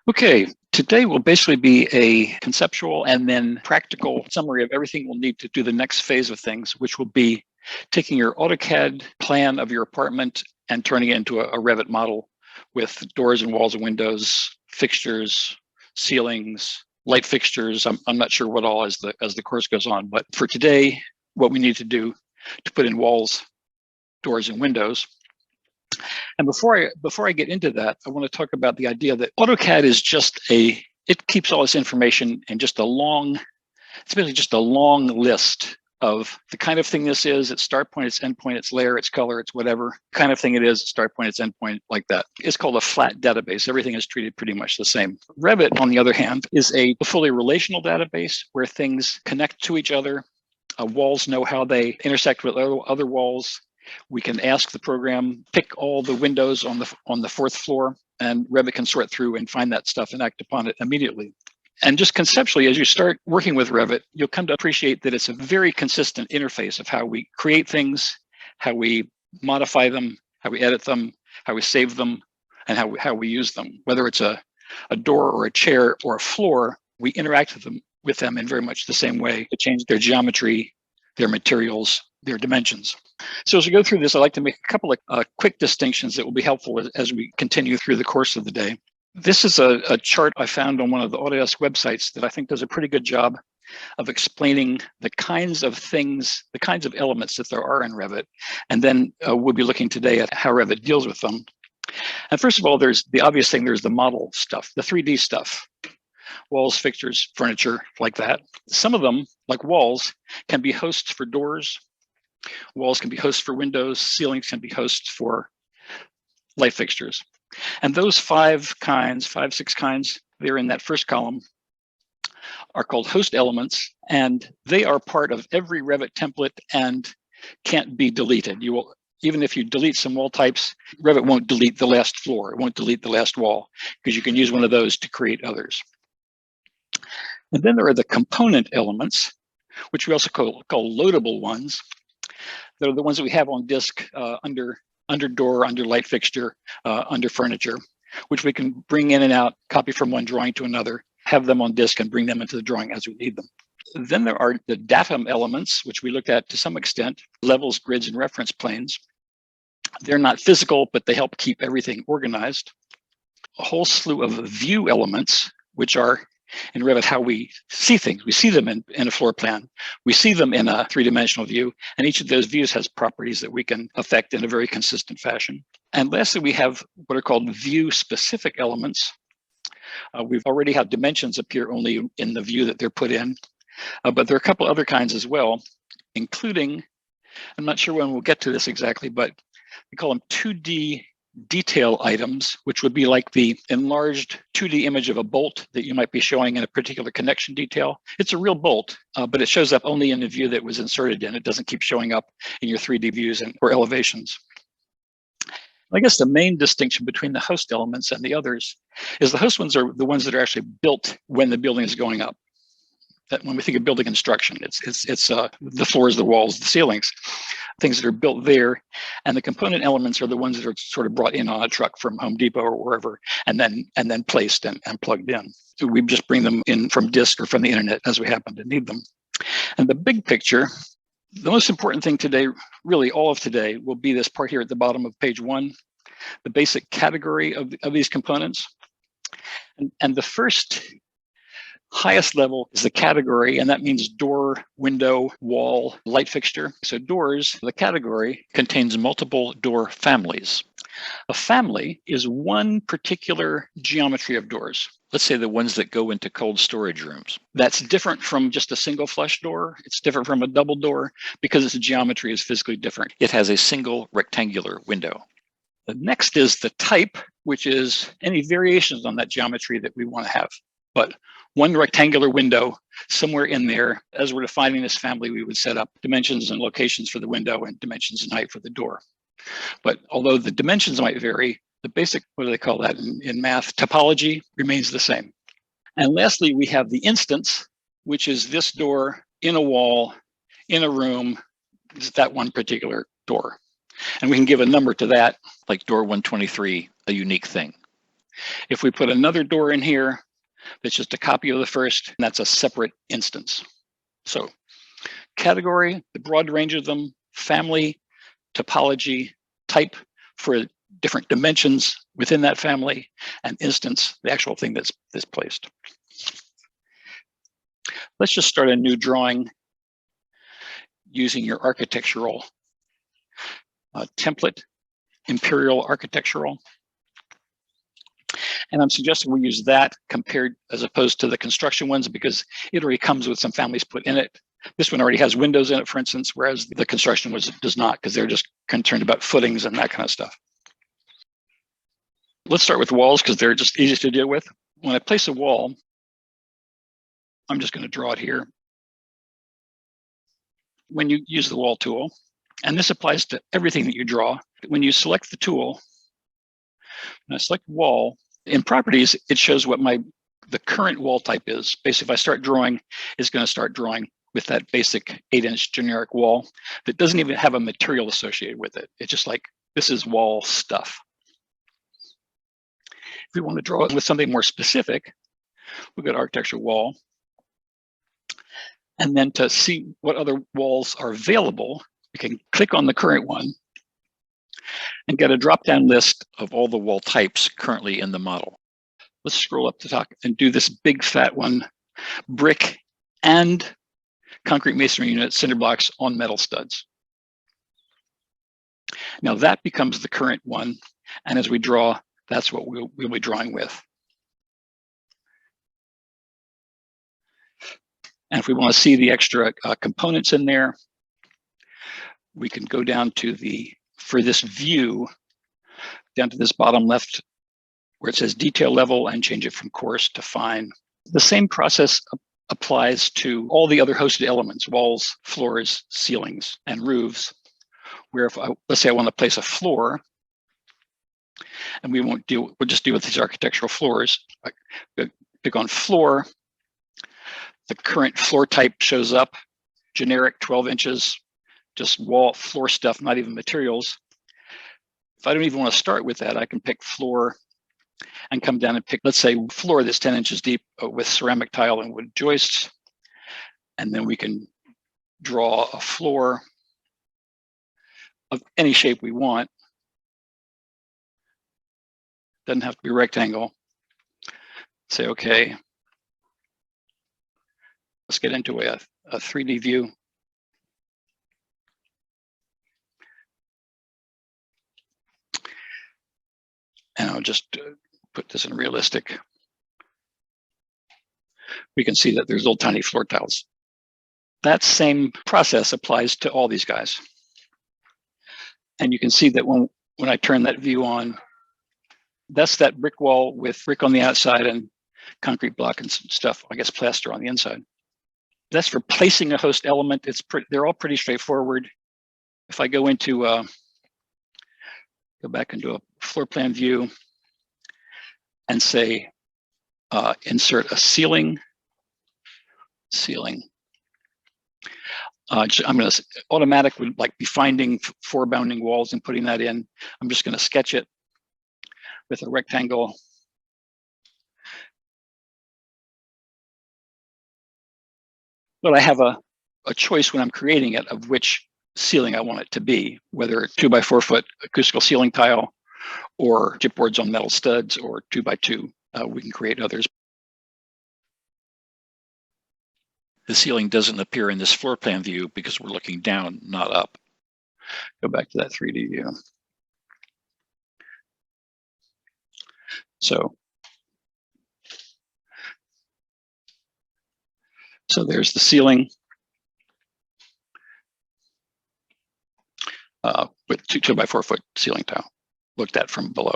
Okay, today will basically be a conceptual and then practical summary of everything we'll need to do the next phase of things, which will be taking your AutoCAD plan of your apartment and turning it into a Revit model with doors and walls and windows, fixtures, ceilings, light fixtures. I'm not sure what all as the course goes on, but for today, what we need to do to put in walls, doors, and windows. And before I get into that, I want to talk about the idea that AutoCAD is it keeps all this information in it's basically just a long list of the kind of thing this is, its start point, its end point, its layer, its color, its whatever kind of thing it is, its start point, its end point, like that. It's called a flat database. Everything is treated pretty much the same. Revit, on the other hand, is a fully relational database where things connect to each other. Walls know how they intersect with other walls. We can ask the program, pick all the windows on the fourth floor, and Revit can sort through and find that stuff and act upon it immediately. And just conceptually, as you start working with Revit, you'll come to appreciate that it's a very consistent interface of how we create things, how we modify them, how we edit them, how we save them, and how we use them. Whether it's a door or a chair or a floor, we interact with them in very much the same way to change their geometry, their materials, their dimensions. So as we go through this, I'd like to make a couple of quick distinctions that will be helpful as we continue through the course of the day. This is a chart I found on one of the Autodesk websites that I think does a pretty good job of explaining the kinds of things, the kinds of elements that there are in Revit. And then we'll be looking today at how Revit deals with them. And first of all, there's the obvious thing, there's the model stuff, the 3D stuff. Walls, fixtures, furniture, like that. Some of them, like walls, can be hosts for doors. Walls can be hosts for windows. Ceilings can be hosts for light fixtures. And those six kinds, they're in that first column, are called host elements, and they are part of every Revit template and can't be deleted. Even if you delete some wall types, Revit won't delete the last floor. It won't delete the last wall because you can use one of those to create others. And then there are the component elements, which we also call loadable ones. They're the ones that we have on disk under door, under light fixture, under furniture, which we can bring in and out, copy from one drawing to another, have them on disk and bring them into the drawing as we need them. Then there are the datum elements, which we looked at to some extent, levels, grids, and reference planes. They're not physical, but they help keep everything organized. A whole slew of view elements, which are in Revit how we see things. We see them in a floor plan. We see them in a three-dimensional view, and each of those views has properties that we can affect in a very consistent fashion. And lastly, we have what are called view-specific elements. We've already had dimensions appear only in the view that they're put in, but there are a couple other kinds as well, including, I'm not sure when we'll get to this exactly, but we call them 2D detail items, which would be like the enlarged 2D image of a bolt that you might be showing in a particular connection detail. It's a real bolt, but it shows up only in the view that was inserted in. It doesn't keep showing up in your 3D views or elevations. I guess the main distinction between the host elements and the others is the host ones are the ones that are actually built when the building is going up. That when we think of building construction, it's the floors, the walls, the ceilings, things that are built there. And the component elements are the ones that are sort of brought in on a truck from Home Depot or wherever, and then placed and plugged in. So we just bring them in from disk or from the internet as we happen to need them. And the big picture, the most important thing today, really all of today, will be this part here at the bottom of page 1, the basic category of these components. And the first highest level is the category, and that means door, window, wall, light fixture. So doors, the category, contains multiple door families. A family is one particular geometry of doors. Let's say the ones that go into cold storage rooms. That's different from just a single flush door. It's different from a double door because its geometry is physically different. It has a single rectangular window. The next is the type, which is any variations on that geometry that we want to have. But one rectangular window somewhere in there. As we're defining this family, we would set up dimensions and locations for the window and dimensions and height for the door. But although the dimensions might vary, the basic, what do they call that in math, topology remains the same. And lastly, we have the instance, which is this door in a wall, in a room, is that one particular door. And we can give a number to that, like door 123, a unique thing. If we put another door in here, that's just a copy of the first, and that's a separate instance. So category, the broad range of them, family, topology, type for different dimensions within that family, and instance, the actual thing that's placed. Let's just start a new drawing using your architectural template, Imperial Architectural. And I'm suggesting we use that compared as opposed to the construction ones because it already comes with some families put in it. This one already has windows in it, for instance, whereas the construction was does not because they're just concerned about footings and that kind of stuff. Let's start with walls because they're just easiest to deal with. When I place a wall, I'm just going to draw it here. When you use the wall tool, and this applies to everything that you draw, when you select the tool, when I select wall, in properties, it shows what the current wall type is. Basically, if I start drawing, it's going to start drawing with that basic 8-inch generic wall that doesn't even have a material associated with it. It's just like, this is wall stuff. If we want to draw it with something more specific, we'll go to architecture wall. And then to see what other walls are available, we can click on the current one and get a drop-down list of all the wall types currently in the model. Let's scroll up to top and do this big fat one, brick and concrete masonry unit cinder blocks on metal studs. Now that becomes the current one. And as we draw, that's what we'll be drawing with. And if we want to see the extra components in there, we can go down to for this view, down to this bottom left where it says detail level and change it from coarse to fine. The same process applies to all the other hosted elements, walls, floors, ceilings, and roofs, where let's say I want to place a floor, and we'll just deal with these architectural floors. I pick on floor. The current floor type shows up, generic 12 inches, just wall floor stuff, not even materials. If I don't even want to start with that, I can pick floor and come down and pick, let's say, floor that's 10 inches deep with ceramic tile and wood joists. And then we can draw a floor of any shape we want. Doesn't have to be rectangle. Say, okay. Let's get into a 3D view. And I'll just put this in realistic. We can see that there's little tiny floor tiles. That same process applies to all these guys. And you can see that when I turn that view on, that's that brick wall with brick on the outside and concrete block and stuff, I guess plaster on the inside. That's for placing a host element. They're all pretty straightforward. If I go into go back into a floor plan view and say insert a ceiling. I'm going to automatically be finding 4 bounding walls and putting that in. I'm just going to sketch it with a rectangle. But I have a choice when I'm creating it of which ceiling I want it to be, whether 2 by 4 foot acoustical ceiling tile or chipboards on metal studs or 2 by 2. We can create others. The ceiling doesn't appear in this floor plan view because we're looking down, not up. Go back to that 3D view. So there's the ceiling with 2 by 4 foot ceiling tile looked at from below.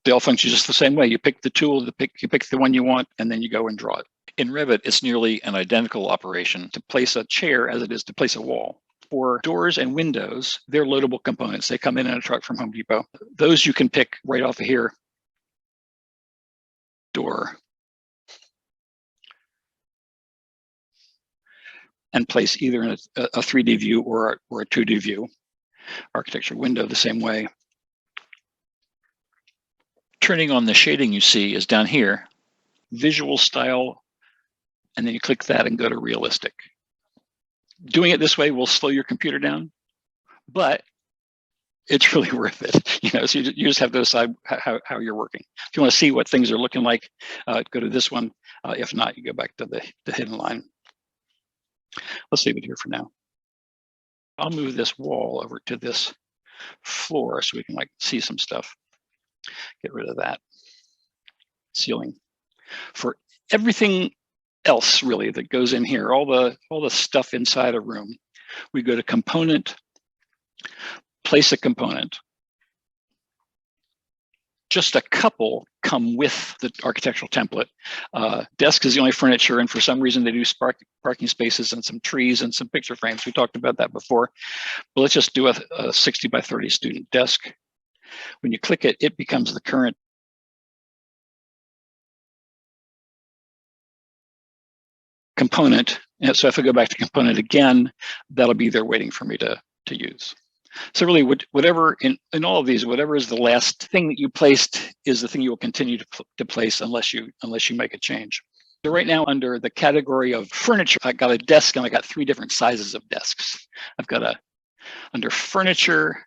They all function just the same way. You pick the tool, you pick the one you want, and then you go and draw it. In Revit, it's nearly an identical operation to place a chair as it is to place a wall. For doors and windows, they're loadable components. They come in a truck from Home Depot. Those you can pick right off of here. Door. And place either in a 3D view or a 2D view. Architecture window the same way. Turning on the shading you see is down here, visual style, and then you click that and go to realistic. Doing it this way will slow your computer down, but it's really worth it. So you just have to decide how you're working. If you want to see what things are looking like, go to this one. If not, you go back to the hidden line. Let's leave it here for now. I'll move this wall over to this floor so we can see some stuff. Get rid of that. Ceiling. For everything else really that goes in here, all the stuff inside a room, we go to component, place a component. Just a couple come with the architectural template. Desk is the only furniture, and for some reason they do parking spaces and some trees and some picture frames. We talked about that before, but let's just do a 60 by 30 student desk. When you click it, it becomes the current component. And so if I go back to component again, that'll be there waiting for me to use. So really, whatever in all of these, whatever is the last thing that you placed is the thing you will continue to place unless you make a change. So right now, under the category of furniture, I got a desk and I got 3 different sizes of desks. I've got under furniture,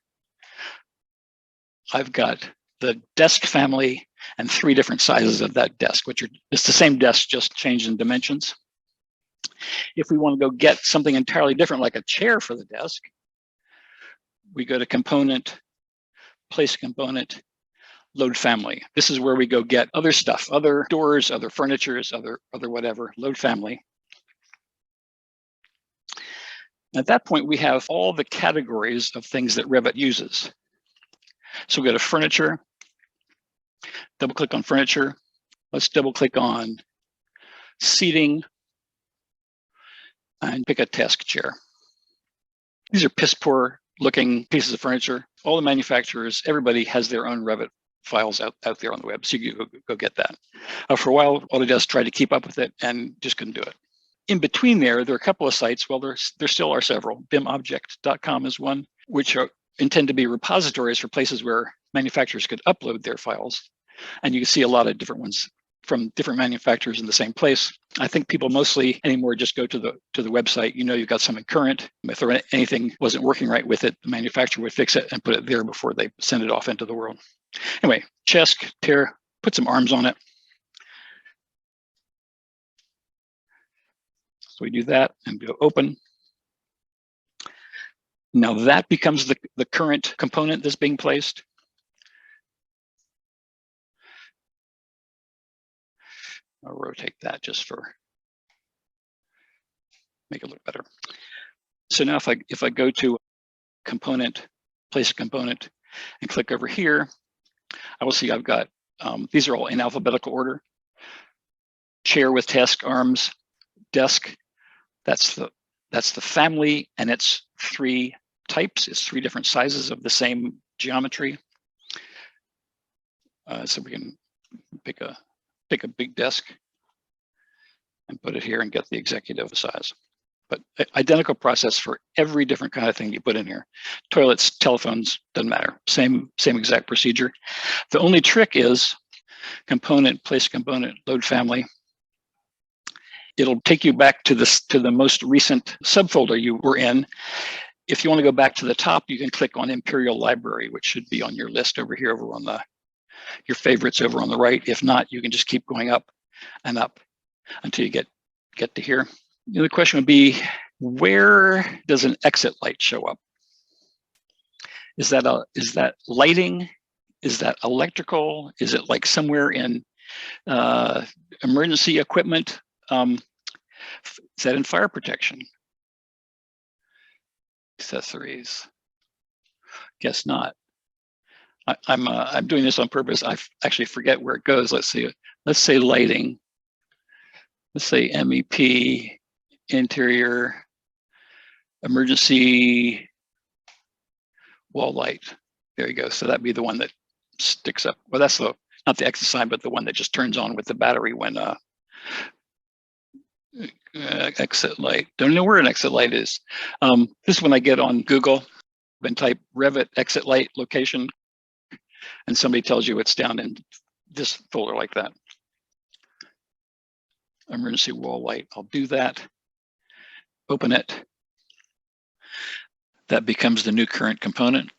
I've got the desk family and 3 different sizes of that desk, it's the same desk, just changed in dimensions. If we want to go get something entirely different, like a chair for the desk, we go to component, place component, load family. This is where we go get other stuff, other doors, other furnitures, other whatever, load family. At that point, we have all the categories of things that Revit uses. So we go to furniture, double click on furniture. Let's double click on seating and pick a task chair. These are piss poor looking pieces of furniture. All the manufacturers, everybody has their own Revit files out there on the web, so you go get that. For a while, Autodesk tried to keep up with it and just couldn't do it. In between there are a couple of sites. Well, there still are several. bimobject.com is one, which intend to be repositories for places where manufacturers could upload their files. And you can see a lot of different ones from different manufacturers in the same place. I think people mostly anymore just go to the website. You've got something current. If anything wasn't working right with it, the manufacturer would fix it and put it there before they send it off into the world. Anyway, chest, tear, put some arms on it. So we do that and go open. Now that becomes the current component that's being placed. I'll rotate that just for make it look better. So now if I go to component, place a component, and click over here, I will see I've got these are all in alphabetical order. Chair with task arms, desk. That's the family, and it's 3 types. It's 3 different sizes of the same geometry. So we can pick a big desk and put it here and get the executive size. But identical process for every different kind of thing you put in here. Toilets, telephones, doesn't matter. Same exact procedure. The only trick is component, place component, load family. It'll take you back to the most recent subfolder you were in. If you want to go back to the top, you can click on Imperial Library, which should be on your list over here, over on your favorites over on the right. If not, you can just keep going up and up until you get to here. The other question would be, where does an exit light show up? Is that lighting? Is that electrical? Is it like somewhere in emergency equipment? Is that in fire protection? Accessories? Guess not. I'm doing this on purpose. I actually forget where it goes. Let's see. Let's say lighting. Let's say MEP, interior, emergency wall light. There you go. So that'd be the one that sticks up. Well, that's not the exit sign, but the one that just turns on with the battery when exit light. Don't know where an exit light is. This is when I get on Google and type Revit exit light location, and somebody tells you it's down in this folder like that. Emergency wall light, I'll do that. Open it. That becomes the new current component.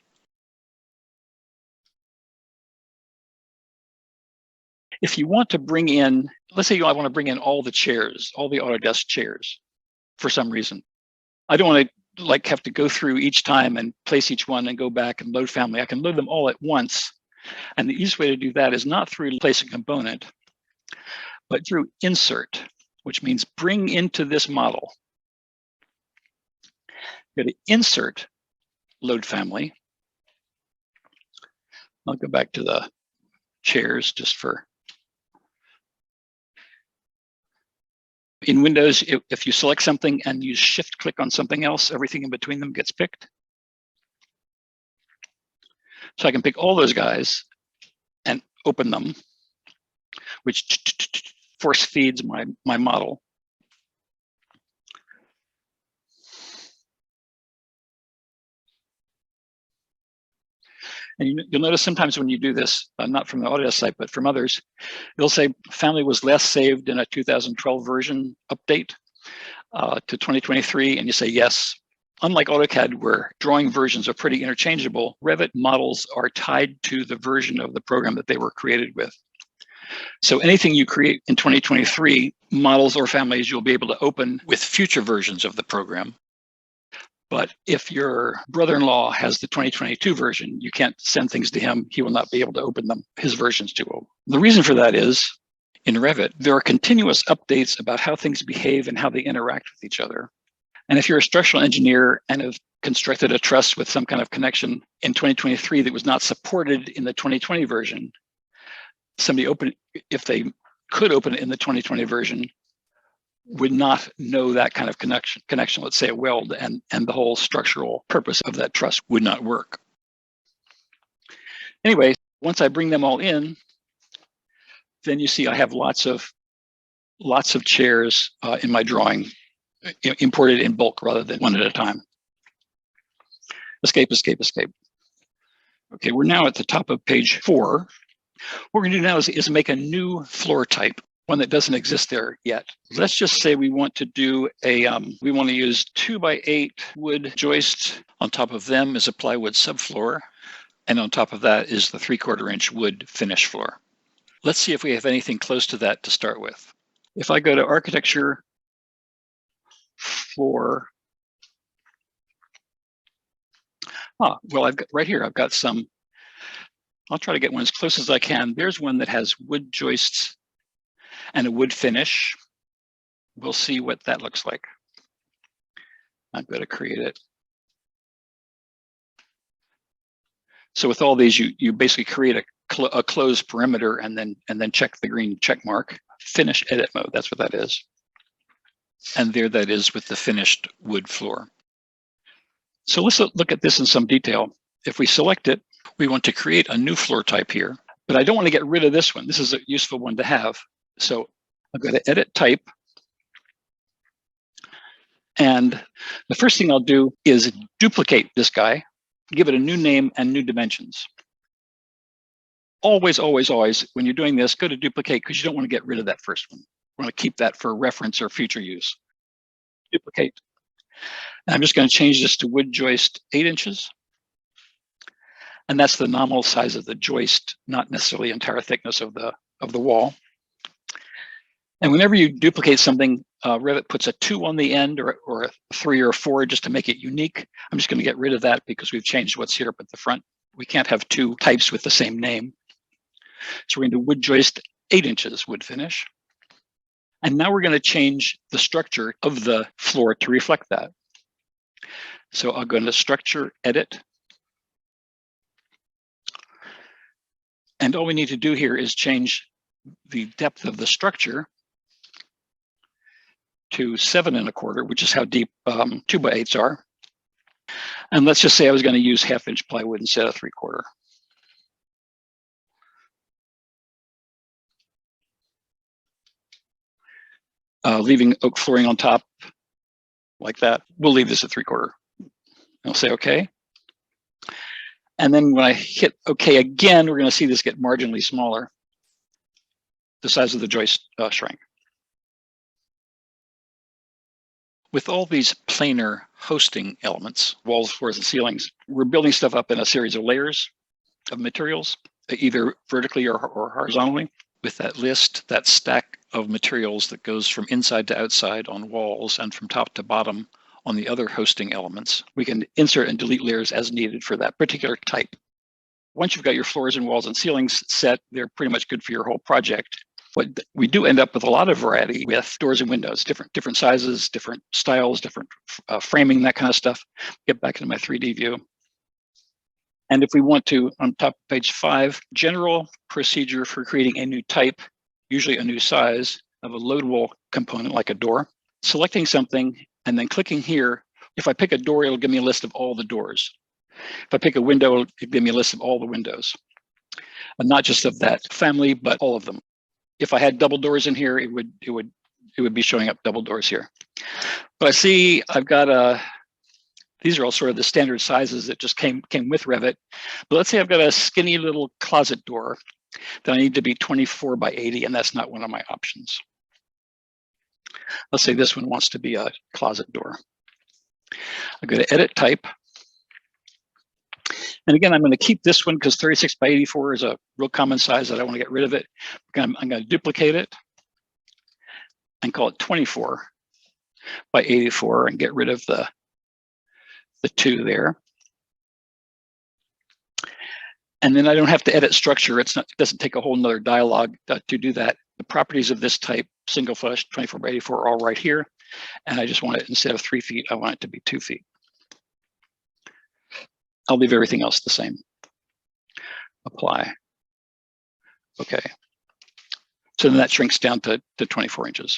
If you want to bring in, let's say I want to bring in all the chairs, all the Autodesk chairs for some reason. I don't want to like have to go through each time and place each one and go back and load family. I can load them all at once. And the easiest way to do that is not through place a component, but through insert, which means bring into this model. Go to insert, load family. I'll go back to the chairs just for. In Windows, if you select something and you shift click on something else, everything in between them gets picked. So I can pick all those guys and open them, which force feeds my model. And you'll notice sometimes when you do this, not from the Autodesk site, but from others, it'll say family was last saved in a 2012 version update to 2023, and you say yes. Unlike AutoCAD, where drawing versions are pretty interchangeable, Revit models are tied to the version of the program that they were created with. So anything you create in 2023, models or families you'll be able to open with future versions of the program. But if your brother-in-law has the 2022 version, you can't send things to him. He will not be able to open them. His version's too old. The reason for that is, in Revit, there are continuous updates about how things behave and how they interact with each other. And if you're a structural engineer and have constructed a truss with some kind of connection in 2023 that was not supported in the 2020 version, somebody open, if they could open it in the 2020 version, would not know that kind of connection, let's say a weld, and the whole structural purpose of that truss would not work. Anyway, once I bring them all in, then you see I have lots of chairs in my drawing, imported in bulk rather than one at a time. Escape, escape, escape. Okay, we're now at the top of page 4. What we're going to do now is make a new floor type, one that doesn't exist there yet. Let's just say we want to do a, we want to use 2x8 wood joists. On top of them is a plywood subfloor. And on top of that is the 3/4 inch wood finish floor. Let's see if we have anything close to that to start with. If I go to architecture, floor, well, I've got right here, I've got some, I'll try to get one as close as I can. There's one that has wood joists and a wood finish. We'll see what that looks like. I'm going to create it. So with all these, you basically create a closed perimeter and then check the green check mark. Finish edit mode, that's what that is. And there that is with the finished wood floor. So let's look at this in some detail. If we select it, we want to create a new floor type here, but I don't want to get rid of this one. This is a useful one to have. So I'm going to edit type. And the first thing I'll do is duplicate this guy, give it a new name and new dimensions. Always, always, always, when you're doing this, go to duplicate because you don't want to get rid of that first one. We want to keep that for reference or future use. Duplicate. And I'm just going to change this to wood joist 8 inches. And that's the nominal size of the joist, not necessarily entire thickness of the wall. And whenever you duplicate something, Revit puts a 2 on the end or a 3 or a 4 just to make it unique. I'm just going to get rid of that because we've changed what's here up at the front. We can't have 2 types with the same name. So we're going to wood joist 8 inches wood finish. And now we're going to change the structure of the floor to reflect that. So I'll go into structure, edit. And all we need to do here is change the depth of the structure to 7 1/4, which is how deep 2x8s are. And let's just say I was going to use 1/2 inch plywood instead of 3/4. Leaving oak flooring on top like that. We'll leave this at 3/4. I'll say okay. And then when I hit okay again, we're going to see this get marginally smaller. the size of the joist shrank. With all these planar hosting elements, walls, floors, and ceilings, we're building stuff up in a series of layers of materials, either vertically or horizontally. With that list, that stack of materials that goes from inside to outside on walls and from top to bottom on the other hosting elements, we can insert and delete layers as needed for that particular type. Once you've got your floors and walls and ceilings set, they're pretty much good for your whole project. But we do end up with a lot of variety with doors and windows, different sizes, different styles, different framing, that kind of stuff. Get back into my 3D view. And if we want to, on top of page 5, general procedure for creating a new type, usually a new size of a loadable component like a door, selecting something and then clicking here. If I pick a door, it'll give me a list of all the doors. If I pick a window, it'll give me a list of all the windows, and not just of that family, but all of them. If I had double doors in here, it would be showing up double doors here. But I see I've got these are all sort of the standard sizes that just came with Revit. But let's say I've got a skinny little closet door that I need to be 24 by 80, and that's not one of my options. Let's say this one wants to be a closet door. I go to Edit Type. And again, I'm going to keep this one because 36 by 84 is a real common size that I want to get rid of it. I'm going to duplicate it and call it 24 by 84 and get rid of the 2 there. And then I don't have to edit structure. It doesn't take a whole nother dialogue to do that. The properties of this type, single flush, 24 by 84, are all right here. And I just want it, instead of 3 feet, I want it to be 2 feet. I'll leave everything else the same. Apply. Okay. So then that shrinks down to 24 inches.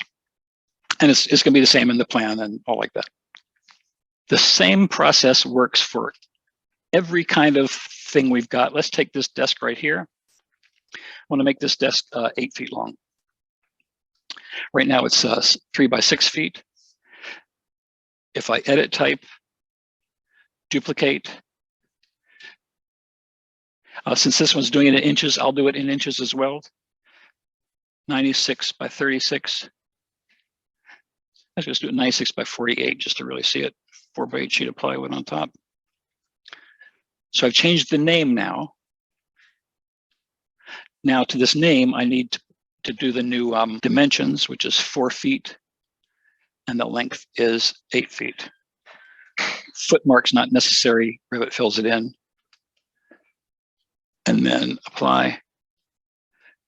And it's going to be the same in the plan and all like that. The same process works for every kind of thing we've got. Let's take this desk right here. I want to make this desk 8 feet long. Right now it's 3 by 6 feet. If I edit type, duplicate, since this one's doing it in inches, I'll do it in inches as well. 96 by 36. Let's just do it 96 by 48 just to really see it. 4 by 8 sheet of plywood on top. So I've changed the name now. Now to this name, I need to do the new dimensions, which is 4 feet, and the length is 8 feet. Footmark's not necessary. Revit fills it in. And then apply,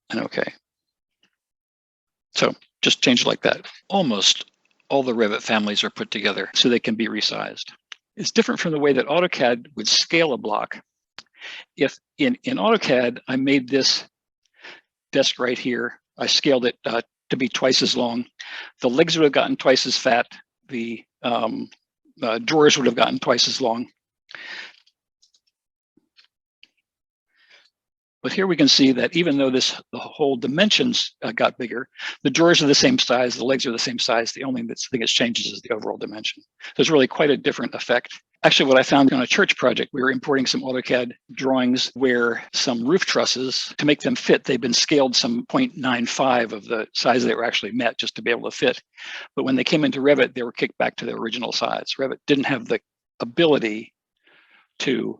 and okay. So just change it like that. Almost all the Revit families are put together so they can be resized. It's different from the way that AutoCAD would scale a block. If in AutoCAD, I made this desk right here, I scaled it to be twice as long. The legs would have gotten twice as fat. The drawers would have gotten twice as long. But here we can see that even though the whole dimensions got bigger, the drawers are the same size, the legs are the same size. The only thing that changes is the overall dimension. There's really quite a different effect. Actually, what I found on a church project, we were importing some AutoCAD drawings where some roof trusses, to make them fit, they've been scaled some 0.95 of the size they were actually met just to be able to fit. But when they came into Revit, they were kicked back to their original size. Revit didn't have the ability to,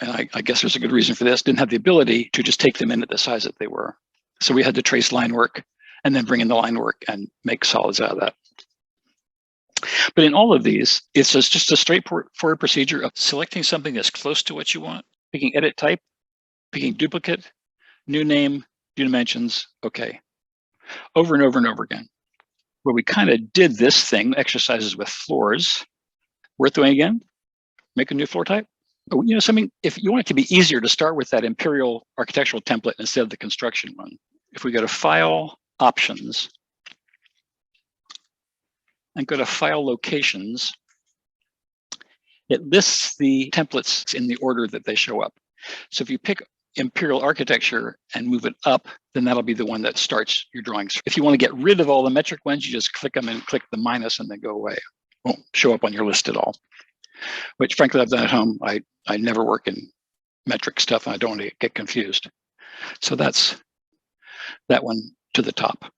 and I guess there's a good reason for this, didn't have the ability to just take them in at the size that they were. So we had to trace line work and then bring in the line work and make solids out of that. But in all of these, it's just a straightforward procedure of selecting something that's close to what you want, picking edit type, picking duplicate, new name, new dimensions, okay. Over and over and over again. Where we kind of did this thing, exercises with floors, worth doing again, make a new floor type. You know, something, if you want it to be easier to start with that Imperial architectural template instead of the construction one, if we go to File, Options, and go to File Locations, it lists the templates in the order that they show up. So if you pick Imperial Architecture and move it up, then that'll be the one that starts your drawings. If you want to get rid of all the metric ones, you just click them and click the minus and they go away. Won't show up on your list at all. Which frankly, I've done at home. I never work in metric stuff and I don't want to get confused. So that's that one to the top.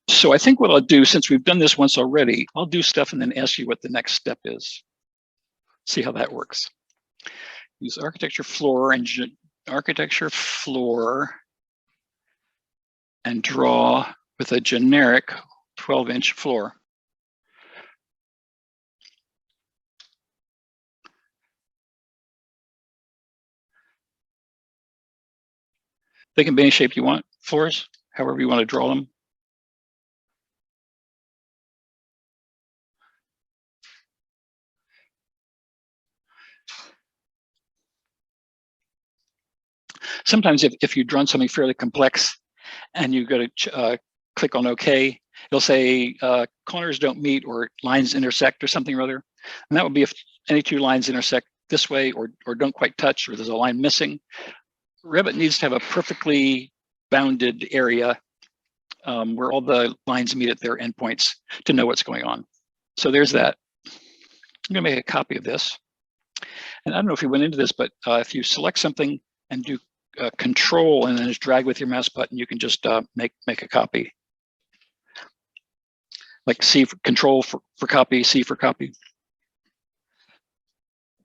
So I think what I'll do, since we've done this once already, I'll do stuff and then ask you what the next step is. See how that works. Use architecture floor and draw with a generic 12-inch floor. They can be any shape you want, floors, however you want to draw them. Sometimes if you've drawn something fairly complex and you go to click on OK, it'll say corners don't meet or lines intersect or something or other. And that would be if any two lines intersect this way or don't quite touch, or there's a line missing. Revit needs to have a perfectly bounded area where all the lines meet at their endpoints to know what's going on. So there's that. I'm gonna make a copy of this. And I don't know if we went into this, but if you select something and do Control and then just drag with your mouse button, you can just make a copy. Like C for Control for copy, C for copy.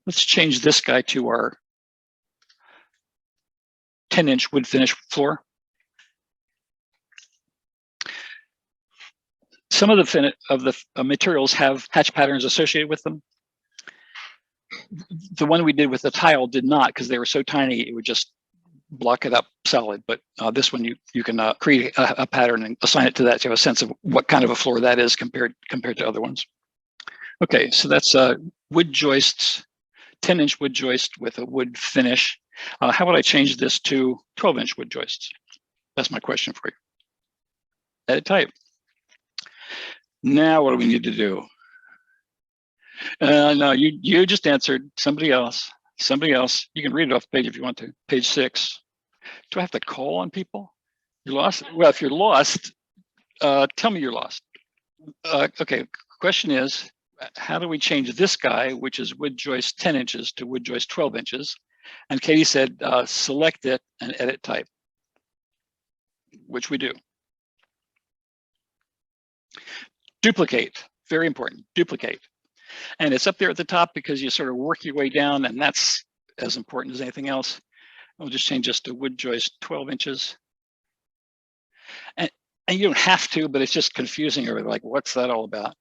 Let's change this guy to our 10-inch wood finish floor. Some of the materials have hatch patterns associated with them. The one we did with the tile did not, because they were so tiny it would just block it up solid. But this one you can create a pattern and assign it to that to have a sense of what kind of a floor that is compared to other ones. Okay, so that's wood joists, 10-inch wood joist with a wood finish. How would I change this to 12-inch wood joists? That's my question for you. Edit type. Now what do we need to do? No, you just answered. Somebody else. You can read it off the page if you want to. Page 6. Do I have to call on people? You're lost? Well, if you're lost, tell me you're lost. Okay, question is, how do we change this guy, which is wood joist 10 inches to wood joist 12 inches? And Katie said, select it and edit type, which we do. Duplicate, very important, duplicate. And it's up there at the top because you sort of work your way down, and that's as important as anything else. We'll just change this to wood joist 12 inches. And you don't have to, but it's just confusing. Or like, what's that all about?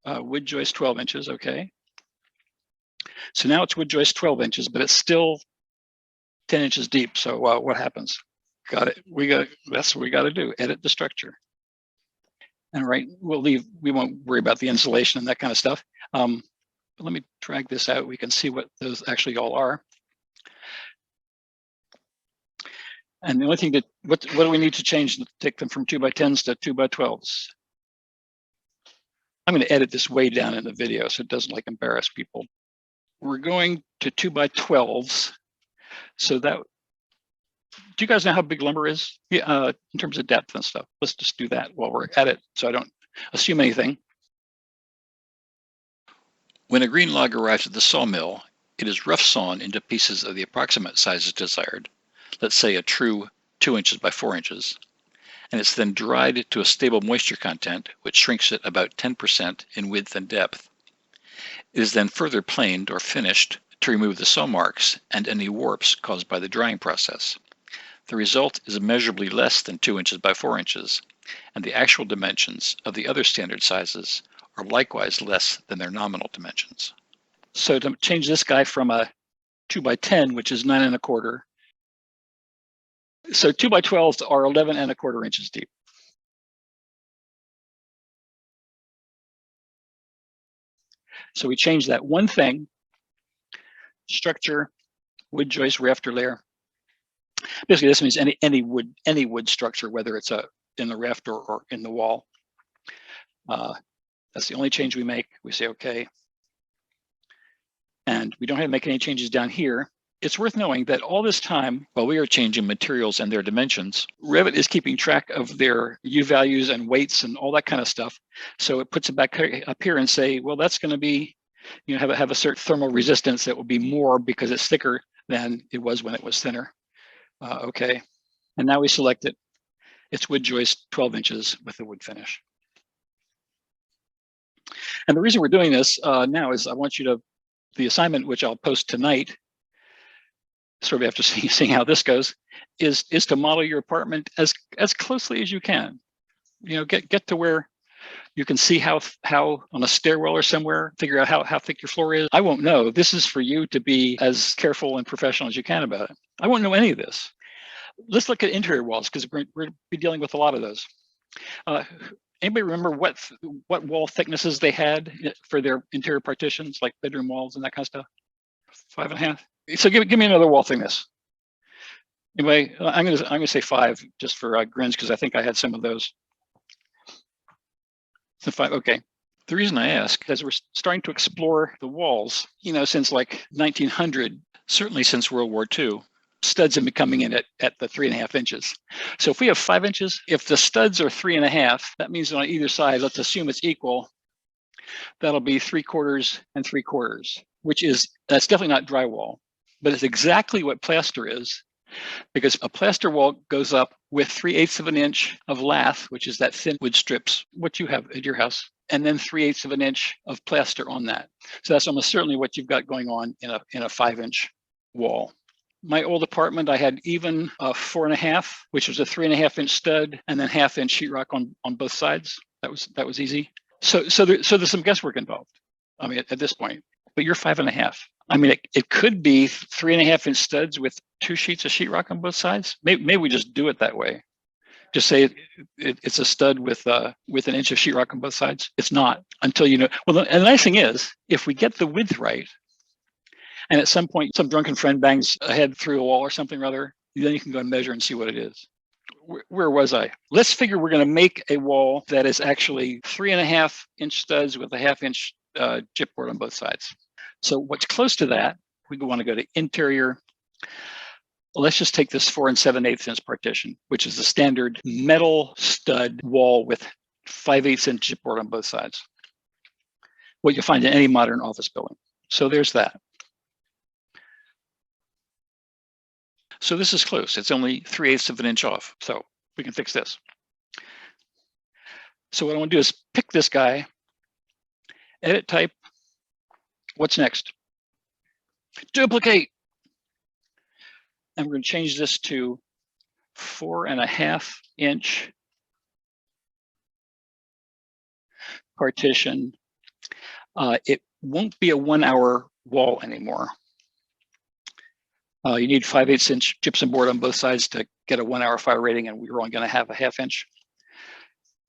Wood joist 12 inches, okay. So now it's wood joist 12 inches, but it's still 10 inches deep. So what happens? Got it. That's what we got to do. Edit the structure. And right, we won't worry about the insulation and that kind of stuff. But let me drag this out. We can see what those actually all are. And the only thing that, what do we need to change to take them from 2x10s to 2x12s? I'm going to edit this way down in the video so it doesn't like embarrass people. We're going to 2x12s. So that, do you guys know how big lumber is? Yeah, in terms of depth and stuff. Let's just do that while we're at it so I don't assume anything. When a green log arrives at the sawmill, it is rough sawn into pieces of the approximate sizes desired, let's say a true 2 inches by 4 inches, and it's then dried to a stable moisture content, which shrinks it about 10% in width and depth. It is then further planed or finished to remove the saw marks and any warps caused by the drying process. The result is immeasurably less than 2 inches by 4 inches, and the actual dimensions of the other standard sizes are likewise less than their nominal dimensions. So to change this guy from a 2x10, which is 9 1/4, so 2x12s are 11 1/4 inches deep. So we change that one thing, structure, wood joist rafter layer. Basically, this means any wood structure, whether it's in the rafter or in the wall. That's the only change we make. We say okay, and we don't have to make any changes down here. It's worth knowing that all this time, while we are changing materials and their dimensions, Revit is keeping track of their U values and weights and all that kind of stuff. So it puts it back up here and say, well, that's going to be, have a certain thermal resistance that will be more because it's thicker than it was when it was thinner. Okay, and now we select it. It's wood joist 12 inches with a wood finish. And the reason we're doing this now is I want you to, the assignment, which I'll post tonight, sort of after seeing how this goes, is to model your apartment as closely as you can. You know, get to where you can see how on a stairwell or somewhere, figure out how thick your floor is. I won't know. This is for you to be as careful and professional as you can about it. I won't know any of this. Let's look at interior walls, because we're be dealing with a lot of those. Anybody remember what wall thicknesses they had for their interior partitions, like bedroom walls and that kind of stuff? 5.5. So give me another wall thickness. Anyway, I'm gonna say 5 just for grins, because I think I had some of those. So 5. Okay. The reason I ask is we're starting to explore the walls. You know, since like 1900, certainly since World War II. Studs have been coming in at the 3.5 inches. So if we have 5 inches, if the studs are 3.5, that means on either side, let's assume it's equal, that'll be 3/4 and 3/4, that's definitely not drywall, but it's exactly what plaster is, because a plaster wall goes up with 3/8 of an inch of lath, which is that thin wood strips, what you have at your house, and then 3/8 of an inch of plaster on that. So that's almost certainly what you've got going on in a 5-inch wall. My old apartment, I had even 4.5, which was a 3.5-inch stud, and then 1/2-inch sheetrock on both sides. That was easy. So there's some guesswork involved. I mean, at this point, but you're 5.5. I mean, it could be 3.5-inch studs with 2 sheets of sheetrock on both sides. Maybe we just do it that way. Just say it's a stud with an inch of sheetrock on both sides. It's not until you know. Well, and the nice thing is, if we get the width right, and at some point, some drunken friend bangs a head through a wall or something or other, then you can go and measure and see what it is. Where was I? Let's figure we're going to make a wall that is actually 3.5-inch studs with a 1/2-inch chipboard on both sides. So what's close to that, we want to go to interior. Let's just take this 4 7/8 inch partition, which is the standard metal stud wall with 5/8 inch chipboard on both sides. What you'll find in any modern office building. So there's that. So this is close. It's only 3/8 of an inch off. So we can fix this. So what I want to do is pick this guy, edit type. What's next? Duplicate. And we're going to change this to 4.5-inch partition. It won't be a 1-hour wall anymore. You need 5/8 inch gypsum board on both sides to get a 1-hour fire rating, and we're only going to have a 1/2 inch.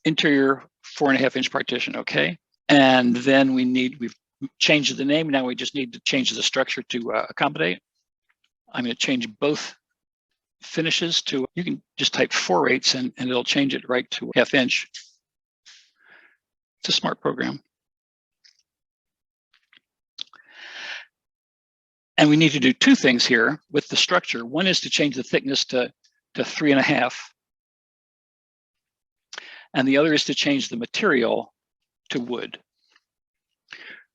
Interior 4.5-inch partition, okay. And then we've changed the name. Now we just need to change the structure to accommodate. I'm going to change both finishes to, you can just type 4/8 and it'll change it right to 1/2 inch. It's a smart program. And we need to do 2 things here with the structure. One is to change the thickness to 3.5. And the other is to change the material to wood.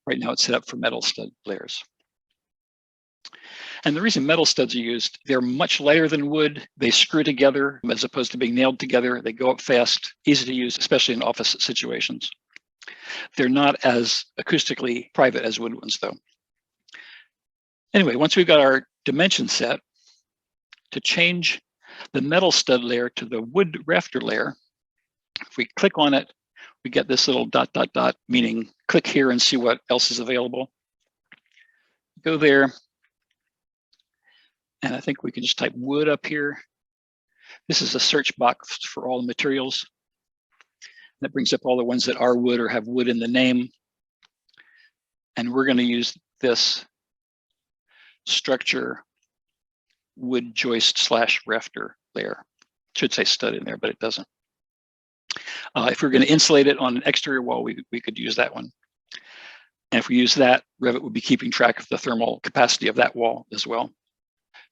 Right now it's set up for metal stud layers. And the reason metal studs are used, they're much lighter than wood. They screw together as opposed to being nailed together. They go up fast, easy to use, especially in office situations. They're not as acoustically private as wood ones, though. Anyway, once we've got our dimension set, to change the metal stud layer to the wood rafter layer, if we click on it, we get this little ... meaning click here and see what else is available. Go there, and I think we can just type wood up here. This is a search box for all the materials. That brings up all the ones that are wood or have wood in the name. And we're going to use this structure wood joist / rafter layer. It should say stud in there, but it doesn't. If we're going to insulate it on an exterior wall, we could use that one. And if we use that, Revit would be keeping track of the thermal capacity of that wall as well.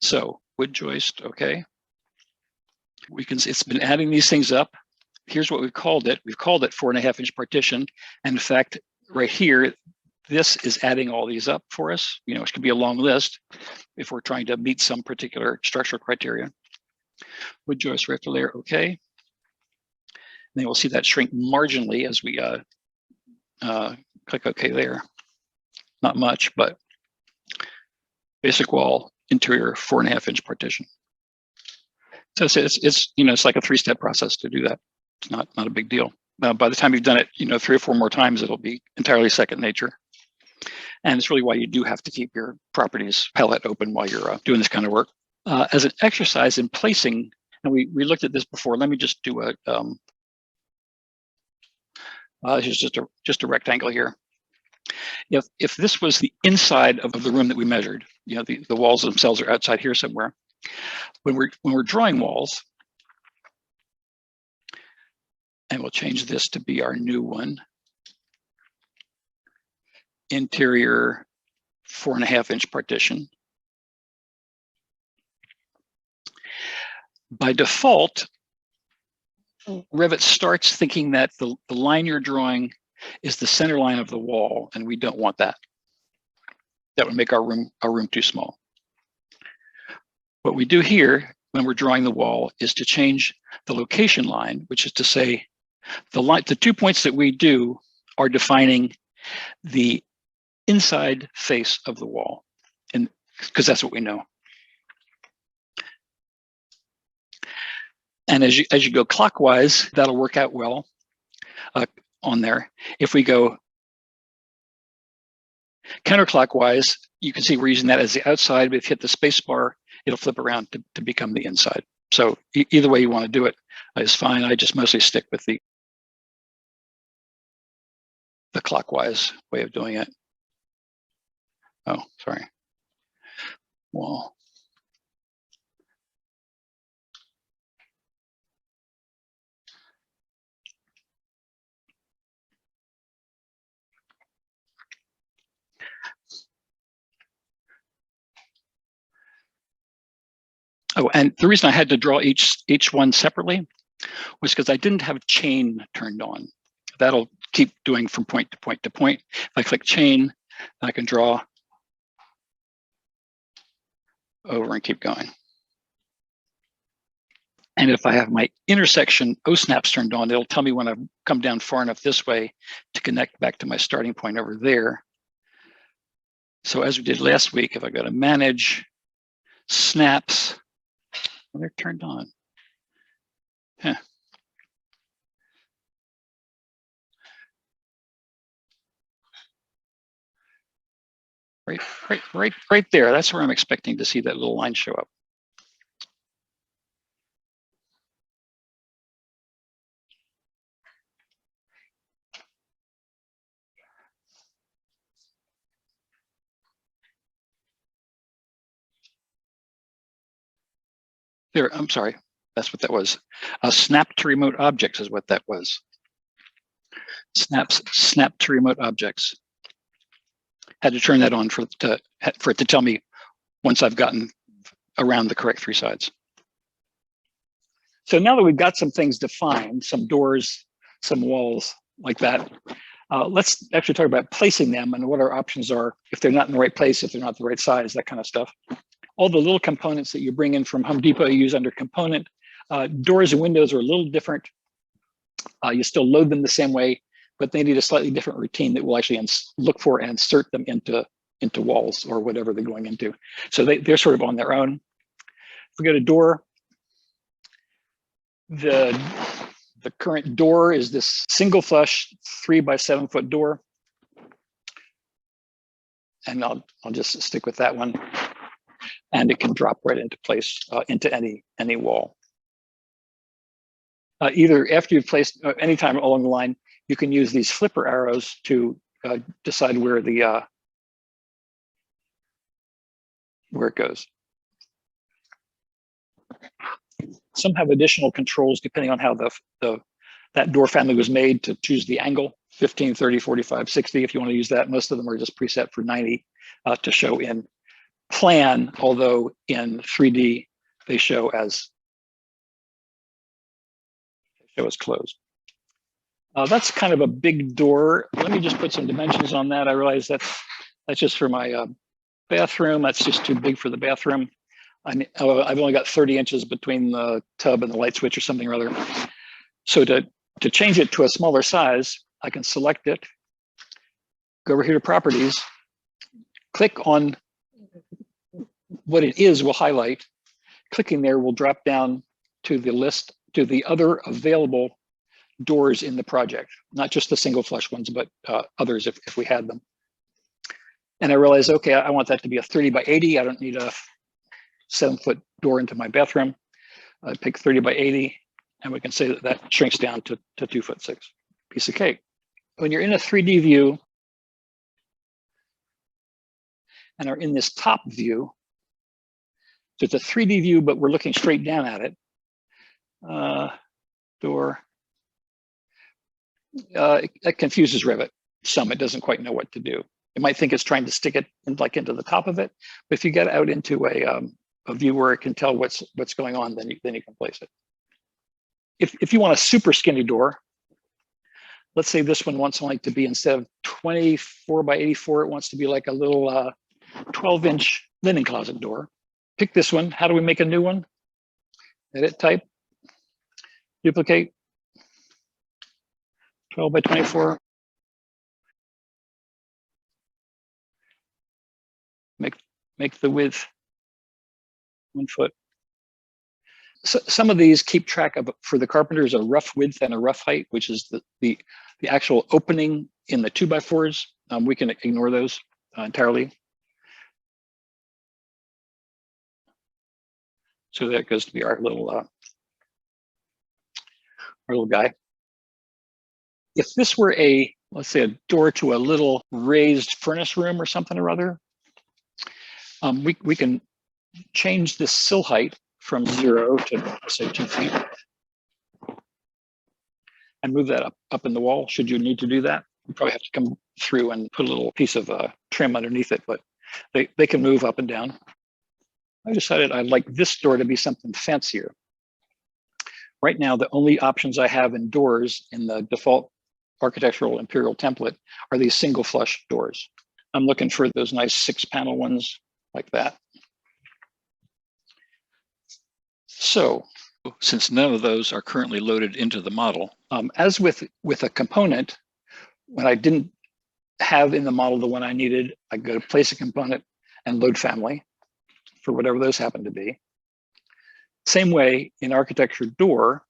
So wood joist, okay. We can see it's been adding these things up. Here's what we've called it. We've called it 4.5-inch partition. And in fact, right here, this is adding all these up for us. You know, it could be a long list if we're trying to meet some particular structural criteria. Wood joist rafter layer, okay. then we'll see that shrink marginally as we click OK there. Not much, but basic wall, interior 4.5-inch partition. So it's you know, it's like a 3-step process to do that. It's not a big deal. By the time you've done it, you know, 3 or 4 more times, it'll be entirely second nature. And it's really why you do have to keep your properties palette open while you're doing this kind of work. As an exercise in placing, and we looked at this before. Let me just do a this is just a rectangle here. If this was the inside of the room that we measured, you know, the walls themselves are outside here somewhere. When we're drawing walls, and we'll change this to be our new one, interior 4.5-inch partition. By default, Revit starts thinking that the line you're drawing is the center line of the wall, and we don't want that. That would make our room too small. What we do here when we're drawing the wall is to change the location line, which is to say the 2 points that we do are defining the inside face of the wall, and because that's what we know. And as you go clockwise, that'll work out well on there. If we go counterclockwise, you can see we're using that as the outside, but if you hit the space bar, it'll flip around to become the inside. So either way you want to do it is fine. I just mostly stick with the clockwise way of doing it. Oh, sorry. Wall. Oh, and the reason I had to draw each one separately was because I didn't have chain turned on. That'll keep doing from point to point to point. If I click chain, I can draw over and keep going. And if I have my intersection O-snaps turned on, it'll tell me when I've come down far enough this way to connect back to my starting point over there. So as we did last week, if I go to manage snaps, well, they're turned on. Huh. Right there. That's where I'm expecting to see that little line show up. There, I'm sorry, that's what that was. Snap to remote objects is what that was. Snap to remote objects. Had to turn that on for it to tell me once I've gotten around the correct 3 sides. So now that we've got some things defined, some doors, some walls like that, let's actually talk about placing them and what our options are if they're not in the right place, if they're not the right size, that kind of stuff. All the little components that you bring in from Home Depot, you use under component. Doors and windows are a little different. You still load them the same way, but they need a slightly different routine that will actually look for and insert them into walls or whatever they're going into. So they're sort of on their own. If we go to door, the current door is this single flush 3 by 7 foot door. And I'll just stick with that one. And it can drop right into place into any wall. Either after you've placed, anytime along the line, you can use these flipper arrows to decide where it goes. Some have additional controls depending on how that door family was made to choose the angle, 15, 30, 45, 60, if you want to use that. Most of them are just preset for 90 to show in plan, although in 3D they show as closed. That's kind of a big door. Let me just put some dimensions on that. I realize that's just for my bathroom. That's just too big for the bathroom. I've only got 30 inches between the tub and the light switch or something or other. So to To change it to a smaller size, I can select it, go over here to properties, click on what it is will highlight. Clicking there will drop down to the list, to the other available doors in the project, not just the single flush ones, but others if we had them. And I realized, okay, I want that to be a 30 by 80. I don't need a 7-foot door into my bathroom. I pick 30 by 80, and we can say that that shrinks down to 2'6". Piece of cake. When you're in a 3D view and are in this top view, so it's a 3D view, but we're looking straight down at it. Door. It confuses Revit some. It doesn't quite know what to do. It might think it's trying to stick it into the top of it, but if you get out into a view where it can tell what's going on, then you can place it. If you want a super skinny door, let's say this one wants like to be, instead of 24 by 84, it wants to be like a little 12-inch linen closet door. Pick this one. How do we make a new one? Edit, type, duplicate, 12 by 24. Make the width 1 foot. So some of these keep track of, for the carpenters, a rough width and a rough height, which is the actual opening in the 2x4s. We can ignore those entirely. So that goes to be our little guy. If this were let's say a door to a little raised furnace room or something or other, we can change the sill height from 0 to, say, 2 feet and move that up in the wall. Should you need to do that, you probably have to come through and put a little piece of trim underneath it, but they can move up and down. I decided I'd like this door to be something fancier. Right now, the only options I have in doors in the default architectural Imperial template are these single flush doors. I'm looking for those nice 6-panel ones like that. So, since none of those are currently loaded into the model, as with a component, when I didn't have in the model the one I needed, I go to place a component and load family for whatever those happen to be. Same way in architecture door,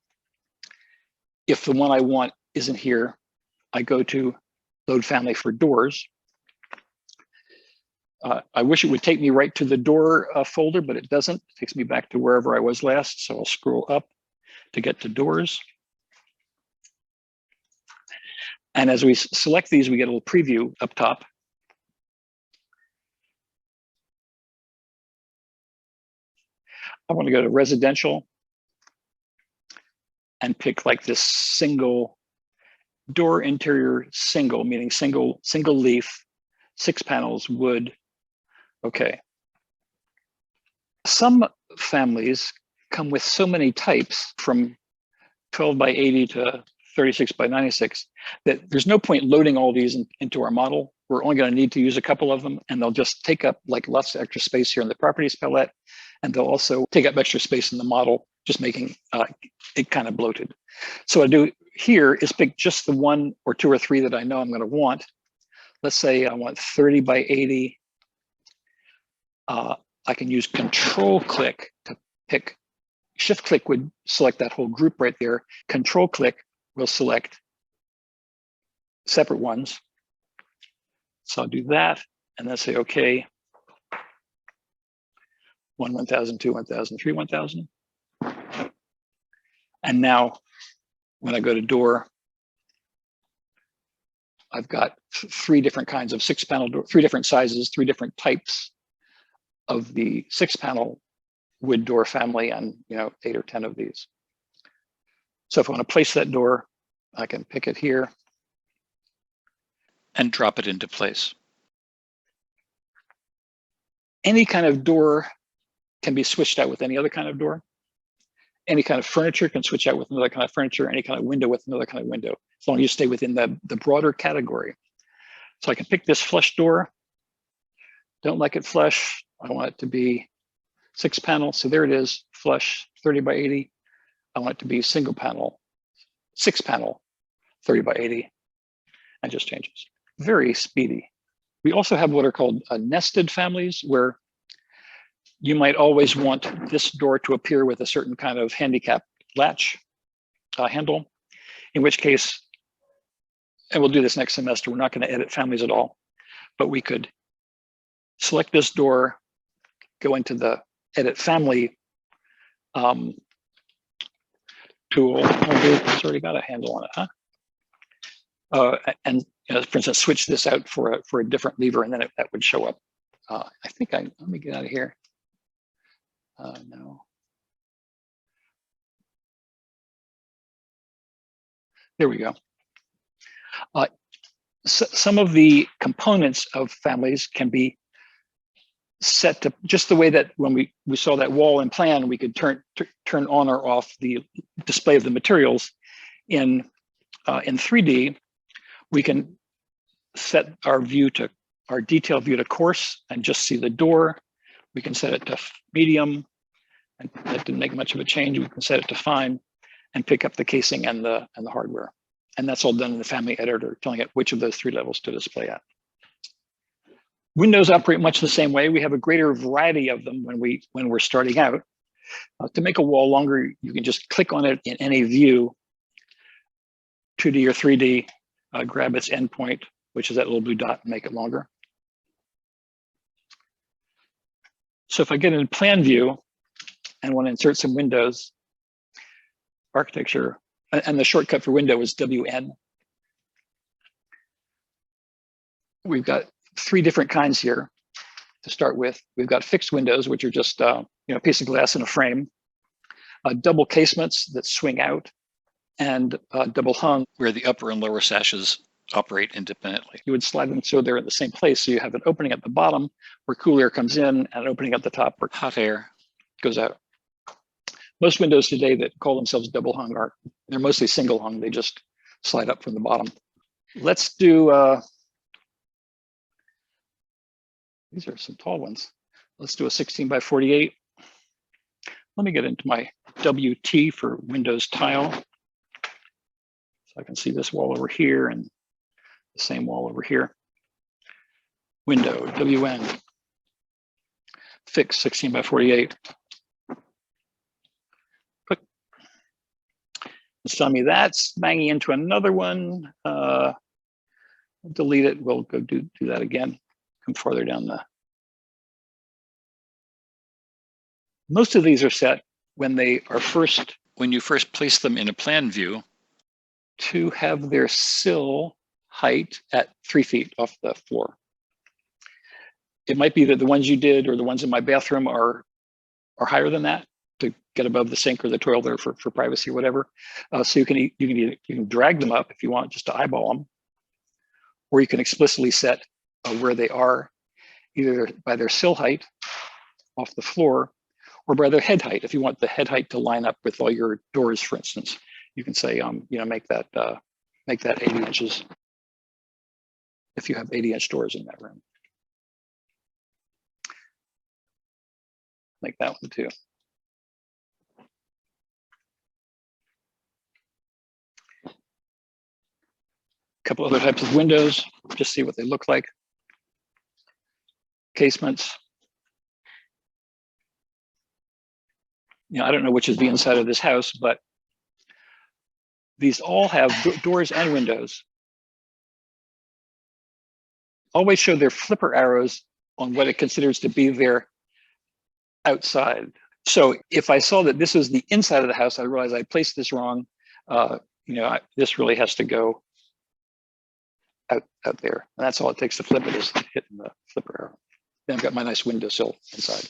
if the one I want isn't here, I go to load family for doors. I wish it would take me right to the door folder, but it doesn't. It takes me back to wherever I was last. So I'll scroll up to get to doors. And as we select these, we get a little preview up top. I want to go to residential and pick like this single door interior single, meaning single leaf, 6 panels, wood. Okay. Some families come with so many types, from 12 by 80 to 36 by 96, that there's no point loading all these into our model. We're only going to need to use a couple of them, and they'll just take up like lots of extra space here in the properties palette, and they'll also take up extra space in the model, just making it kind of bloated. So what I do here is pick just the 1 or 2 or 3 that I know I'm going to want. Let's say I want 30 by 80. I can use Control click to pick. Shift click would select that whole group right there. Control click will select separate ones. So I'll do that and then say, okay, 1, 1000, 2, 1000, 3, 1000. And now when I go to door, I've got 3 different kinds of 6-panel door, 3 different sizes, 3 different types of the 6-panel wood door family, and 8 or 10 of these. So if I want to place that door, I can pick it here and drop it into place. Any kind of door can be switched out with any other kind of door. Any kind of furniture can switch out with another kind of furniture, any kind of window with another kind of window, as long as you stay within the broader category. So I can pick this flush door. Don't like it flush. I want it to be 6 panel. So there it is, flush, 30 by 80. I want it to be single panel, 6-panel 30 by 80 and just changes. Very speedy. We also have what are called nested families, where you might always want this door to appear with a certain kind of handicap latch handle, in which case, and we'll do this next semester, we're not going to edit families at all, but we could select this door, go into the edit family tool. It's already got a handle on it, huh? And for instance, switch this out for a different lever, and then that would show up. I think let me get out of here. No. There we go. Some of the components of families can be set to just the way that when we saw that wall in plan, we could turn on or off the display of the materials. In 3D, we can set our detail view to coarse and just see the door. We can set it to medium, and that didn't make much of a change. We can set it to fine and pick up the casing and the hardware. And that's all done in the family editor, telling it which of those 3 levels to display at. Windows operate much the same way. We have a greater variety of them when we're starting out. To make a wall longer, you can just click on it in any view, 2D or 3D, grab its endpoint, which is that little blue dot, and make it longer. So if I get in plan view and want to insert some windows, architecture, and the shortcut for window is WN. We've got 3 different kinds here to start with. We've got fixed windows, which are just a piece of glass in a frame, double casements that swing out, and double hung, where the upper and lower sashes operate independently. You would slide them so they're in the same place. So you have an opening at the bottom where cool air comes in, and an opening at the top where hot air goes out. Most windows today that call themselves double hung they're mostly single hung. They just slide up from the bottom. Let's do, these are some tall ones. Let's do a 16 by 48. Let me get into my WT for Windows tile. So I can see this wall over here and the same wall over here. Window, WN, fix 16 by 48. Click. It's telling me that's banging into another one. Delete it, we'll go do that again. Come farther down the. Most of these are set when you first place them in a plan view to have their sill height at 3 feet off the floor. It might be that the ones you did or the ones in my bathroom are higher than that to get above the sink or the toilet or for privacy or whatever. So you can drag them up if you want, just to eyeball them, or you can explicitly set where they are, either by their sill height off the floor or by their head height. If you want the head height to line up with all your doors, for instance, you can say, make that 80 inches if you have 80-inch doors in that room. Make that one too. A couple other types of windows, just see what they look like. Casements. I don't know which is the inside of this house, but these all have doors and windows. Always show their flipper arrows on what it considers to be their outside. So if I saw that this was the inside of the house, I realized I placed this wrong. This really has to go out there. And that's all it takes to flip it, is hitting the flipper arrow. Then I've got my nice windowsill inside.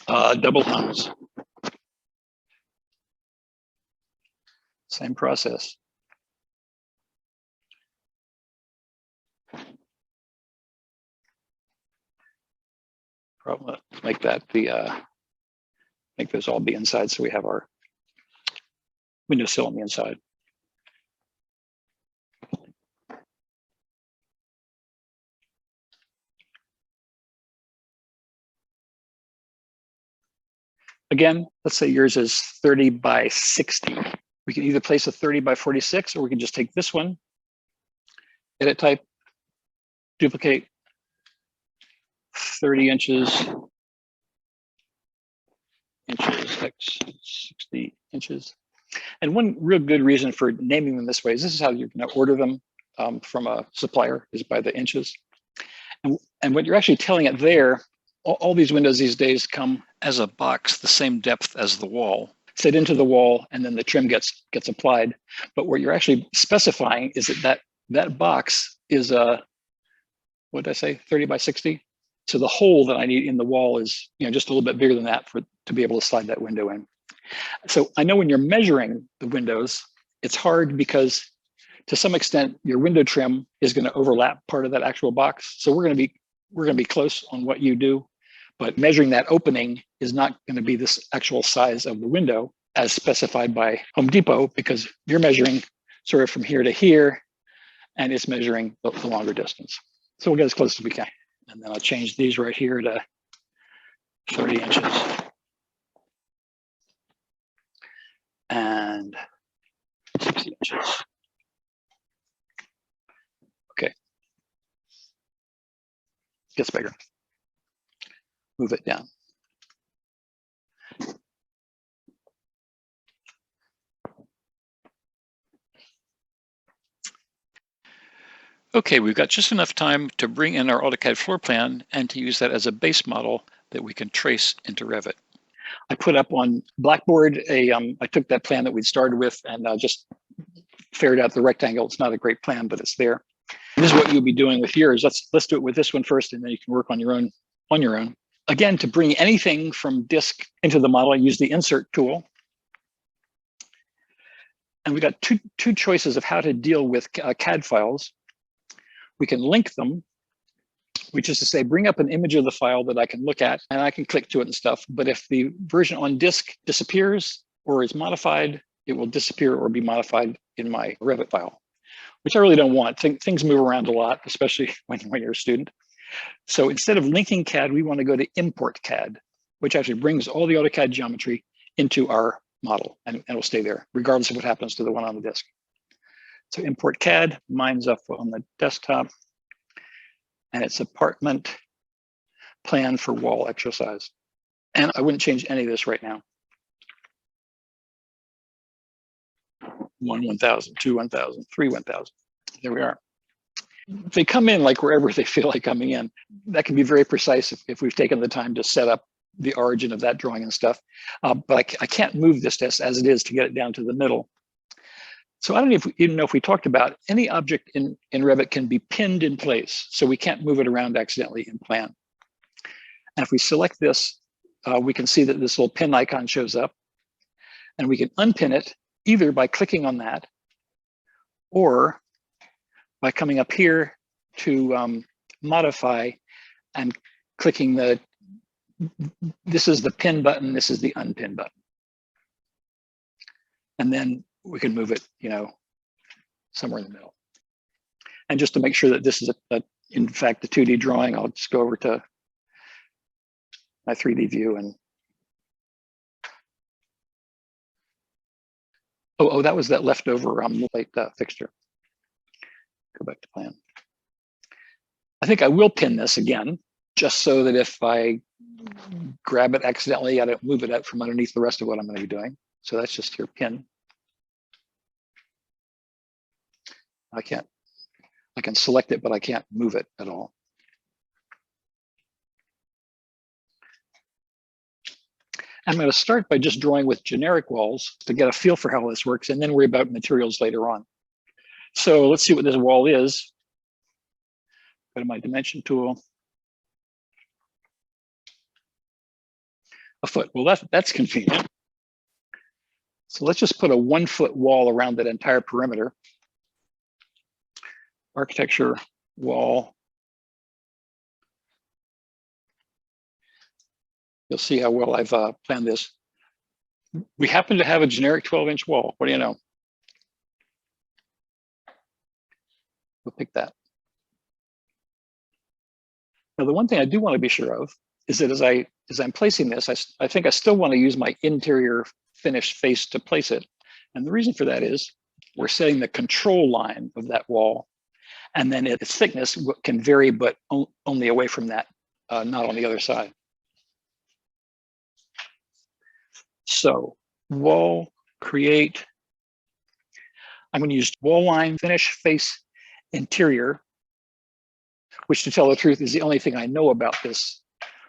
Double hungs. Same process. Probably make that make those all be inside, so we have our windowsill on the inside. Again, let's say yours is 30 by 60. We can either place a 30 by 46, or we can just take this one, edit type, duplicate, 30 inches, x 60 inches. And one real good reason for naming them this way is this is how you're going to order them from a supplier, is by the inches. And what you're actually telling it there, all these windows these days come as a box the same depth as the wall, set into the wall, and then the trim gets applied. But what you're actually specifying is that box is what did I say, 30 by 60? So the hole that I need in the wall is just a little bit bigger than that to be able to slide that window in. So I know when you're measuring the windows, it's hard because to some extent your window trim is going to overlap part of that actual box. So we're going to be close on what you do, but measuring that opening is not going to be this actual size of the window as specified by Home Depot, because you're measuring sort of from here to here, and it's measuring the longer distance. So we'll get as close as we can. And then I'll change these right here to 30 inches. And 60 inches. Okay. Gets bigger. Move it down. Okay, we've got just enough time to bring in our AutoCAD floor plan and to use that as a base model that we can trace into Revit. I put up on Blackboard I took that plan that we'd started with and just ferried out the rectangle. It's not a great plan, but it's there. This is what you'll be doing with yours. Let's do it with this one first, and then you can work on your own. Again, to bring anything from disk into the model, use the insert tool. And we've got two choices of how to deal with CAD files. We can link them, which is to say, bring up an image of the file that I can look at and I can click to it and stuff. But if the version on disk disappears or is modified, it will disappear or be modified in my Revit file, which I really don't want. Things move around a lot, especially when you're a student. So instead of linking CAD, we want to go to import CAD, which actually brings all the AutoCAD geometry into our model, and it'll stay there, regardless of what happens to the one on the disk. So import CAD, mine's up on the desktop, and it's apartment plan for wall exercise. And I wouldn't change any of this right now. 1, 1,000, 2, 1,000, 3, 1,000. There we are. They come in like wherever they feel like coming in. That can be very precise if we've taken the time to set up the origin of that drawing and stuff. But I can't move this as it is to get it down to the middle. So I don't even know if we talked about any object in Revit can be pinned in place. So we can't move it around accidentally in plan. And if we select this, we can see that this little pin icon shows up. And we can unpin it either by clicking on that or by coming up here to modify and clicking this is the pin button, this is the unpin button. And then we can move it, somewhere in the middle. And just to make sure that this is in fact the 2D drawing, I'll just go over to my 3D view and oh, that was that leftover light fixture. Go back to plan. I think I will pin this again, just so that if I grab it accidentally, I don't move it out from underneath the rest of what I'm going to be doing. So that's just your pin. I can select it, but I can't move it at all. I'm going to start by just drawing with generic walls to get a feel for how this works, and then worry about materials later on. So let's see what this wall is. Go to my dimension tool. A foot. Well, that's convenient. So let's just put a 1 foot wall around that entire perimeter. Architecture wall. You'll see how well I've planned this. We happen to have a generic 12-inch wall. What do you know? We'll pick that. Now, the one thing I do want to be sure of is that as I'm placing this, I think I still want to use my interior finished face to place it. And the reason for that is we're setting the control line of that wall, and then its thickness can vary, but only away from that, not on the other side. So wall, create. I'm going to use wall line, finish, face, interior, which, to tell the truth, is the only thing I know about this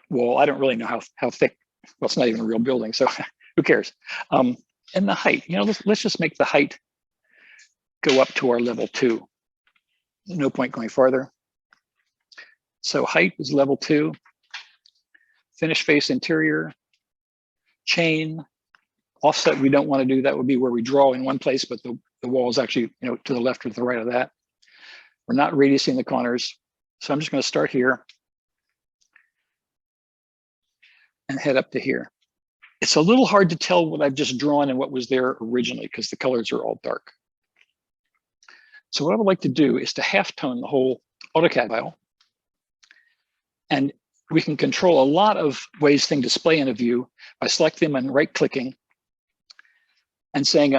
wall. I don't really know how thick. Well, it's not even a real building, so who cares? And the height, let's just make the height go up to our level 2. No point going farther. So height is level 2. Finish face interior, chain, offset we don't want to do. That would be where we draw in one place, but the wall is actually to the left or to the right of that. We're not radiusing the corners. So I'm just going to start here and head up to here. It's a little hard to tell what I've just drawn and what was there originally because the colors are all dark. So what I would like to do is to halftone the whole AutoCAD file. And we can control a lot of ways things display in a view by selecting them and right-clicking and saying,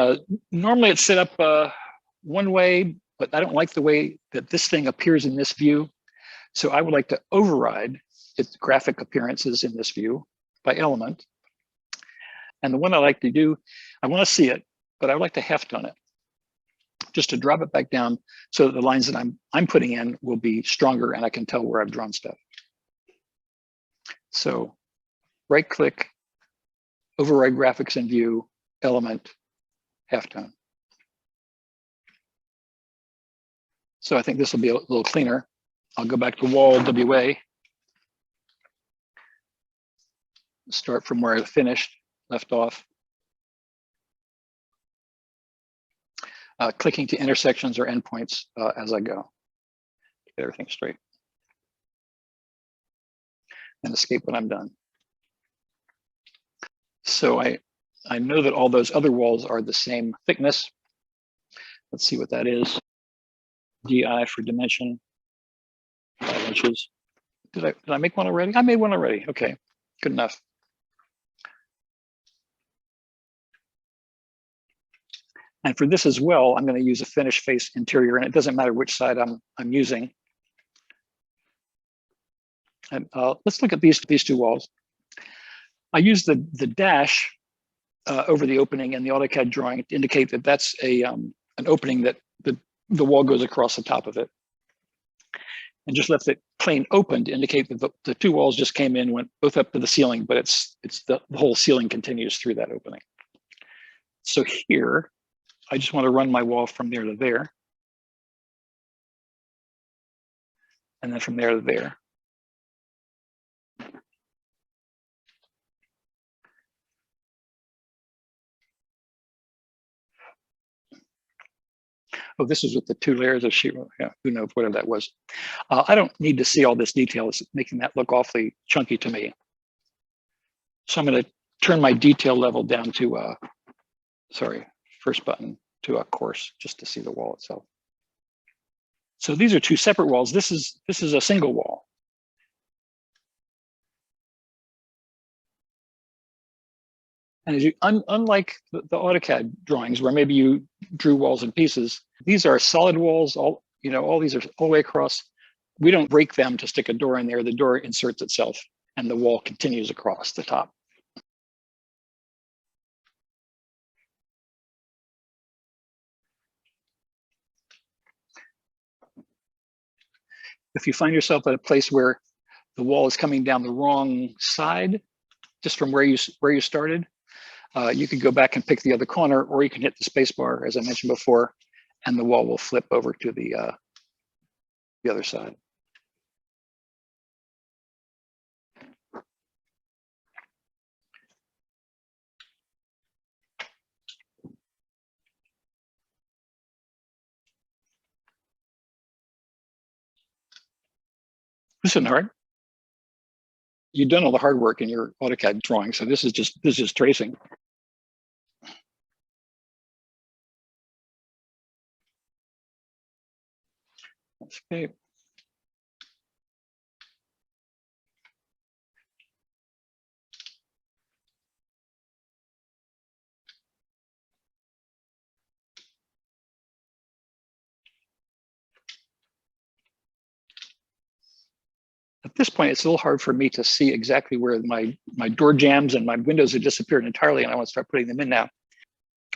normally it's set up one way, but I don't like the way that this thing appears in this view. So I would like to override its graphic appearances in this view by element. And the one I like to do, I want to see it, but I would like to halftone it, just to drop it back down so that the lines that I'm putting in will be stronger and I can tell where I've drawn stuff. So right-click, override graphics in view, element, halftone. So I think this will be a little cleaner. I'll go back to wall WA. Start from where I finished, left off. Clicking to intersections or endpoints as I go. Get everything straight. And escape when I'm done. So I know that all those other walls are the same thickness. Let's see what that is. DI for dimension, 5 inches. Did I make one already? I made one already. Okay, good enough. And for this as well, I'm going to use a finish face interior, and it doesn't matter which side I'm using. And let's look at these two walls. I use the dash over the opening in the AutoCAD drawing to indicate that that's an opening that the wall goes across the top of it. And just left it plain open to indicate that the two walls just came in, went both up to the ceiling, but it's the whole ceiling continues through that opening. So here, I just want to run my wall from there to there. And then from there to there. Oh, this is with the 2 layers of sheet. Yeah, who knows, whatever that was. I don't need to see all this detail. It's making that look awfully chunky to me. So I'm going to turn my detail level down to, first button to a coarse, just to see the wall itself. So these are 2 separate walls. This is a single wall. And as unlike the AutoCAD drawings, where maybe you drew walls in pieces, these are solid walls. All these are all the way across. We don't break them to stick a door in there. The door inserts itself, and the wall continues across the top. If you find yourself at a place where the wall is coming down the wrong side, just from where you started, you could go back and pick the other corner, or you can hit the space bar, as I mentioned before, and the wall will flip over to the other side. This isn't hard. You've done all the hard work in your AutoCAD drawing, so this is just tracing. Escape. At this point, it's a little hard for me to see exactly where my door jambs and my windows have disappeared entirely, and I want to start putting them in now.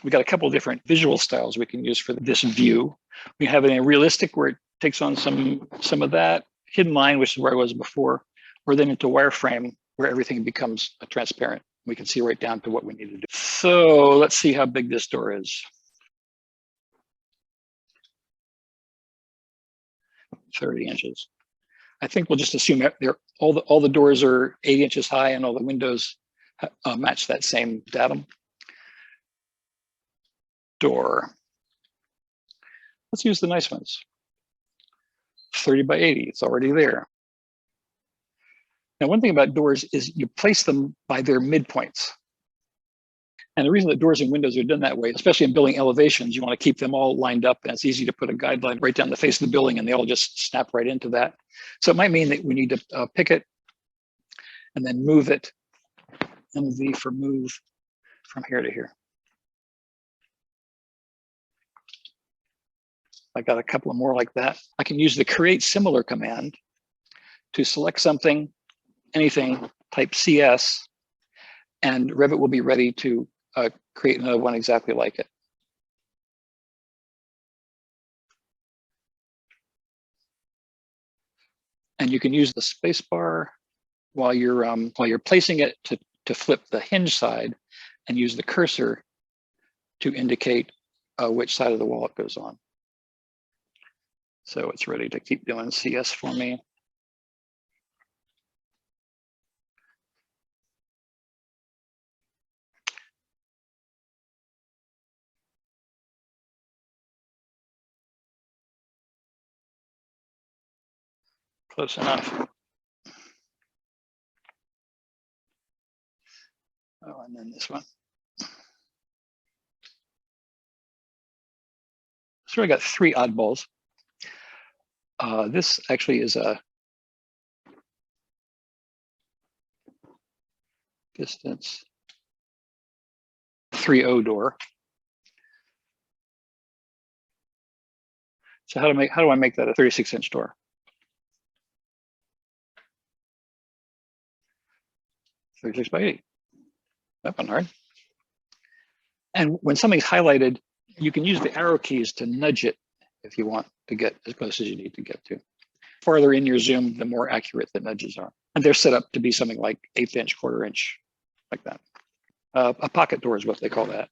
We got a couple of different visual styles we can use for this view. We have it in a realistic where it takes on some of that, hidden line, which is where I was before, or then into wireframe where everything becomes transparent. We can see right down to what we need to do. So let's see how big this door is. 30 inches. I think we'll just assume that all the doors are 8 inches high and all the windows match that same datum. Door. Let's use the nice ones. 30 by 80, it's already there. Now, one thing about doors is you place them by their midpoints. And the reason that doors and windows are done that way, especially in building elevations, you want to keep them all lined up, and it's easy to put a guideline right down the face of the building and they all just snap right into that. So it might mean that we need to pick it and then move it, MV for move from here to here. I got a couple of more like that. I can use the create similar command to select something, anything, type CS, and Revit will be ready to create another one exactly like it. And you can use the space bar while you're placing it to flip the hinge side, and use the cursor to indicate which side of the wall it goes on. So it's ready to keep doing CS for me. Close enough. Oh, and then this one. So I got 3 oddballs. This actually is a distance 3.0 door. So how do I make that a 36-inch door? 36 by 80. That one hard. And when something's highlighted, you can use the arrow keys to nudge it if you want to get as close as you need to get to. Farther in your zoom, the more accurate the nudges are. And they're set up to be something like 1/8 inch, 1/4 inch, like that. A pocket door is what they call that.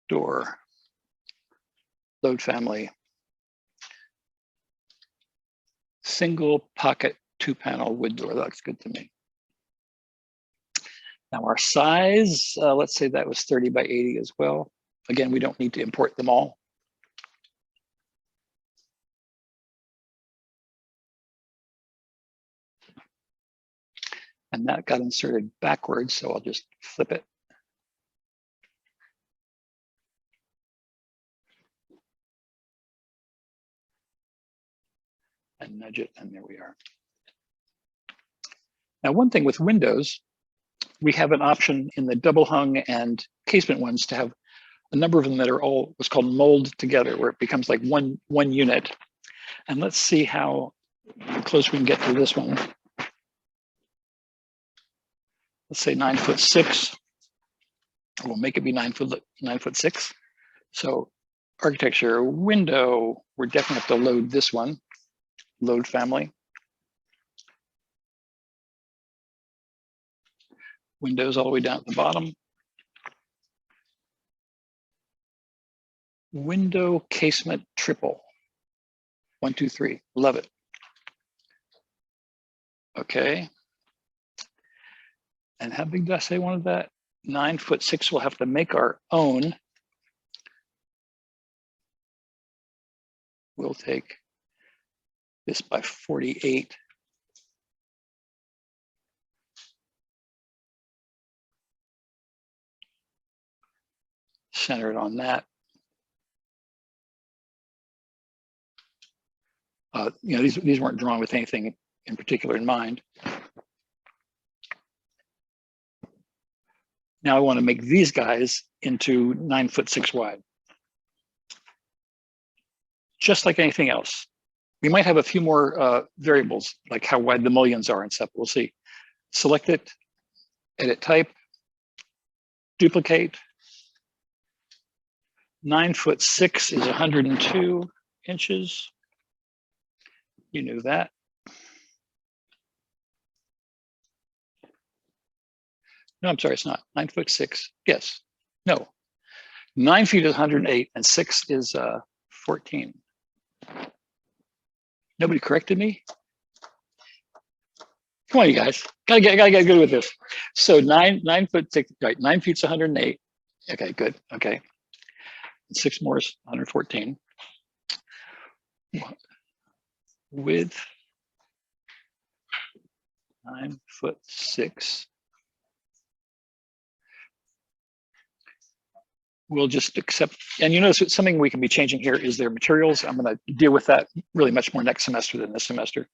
Door. Load family. Single pocket 2-panel wood door. That looks good to me. Now our size, let's say that was 30 by 80 as well. Again, we don't need to import them all. And that got inserted backwards, so I'll just flip it. And nudge it, and there we are. Now, one thing with windows, we have an option in the double hung and casement ones to have a number of them that are all what's called mold together, where it becomes like one unit. And let's see how close we can get to this one. Let's say 9'6". We'll make it be 9'6". So architecture window, we're definitely have to load this one, load family. Windows all the way down at the bottom. Window casement triple. 1, 2, 3. Love it. Okay. And how big did I say I wanted that? 9'6". We'll have to make our own. We'll take this by 48. Center it on that. You know, these weren't drawn with anything in particular in mind. Now I want to make these guys into 9'6" wide. Just like anything else, We might have a few more variables, like how wide the mullions are and stuff. We'll see. Select it, edit type, duplicate. 9'6" is 102 inches. You knew that. No, I'm sorry, it's not. 9'6". Yes. No. 9 feet is 108 and 6 is 14. Nobody corrected me? Come on, you guys. Gotta get good with this. So 9'6", right? 9 feet's 108. Okay, good. Okay. 6 more is 114. Width 9'6". We'll just accept, and you notice something we can be changing here is their materials. I'm going to deal with that really much more next semester than this semester.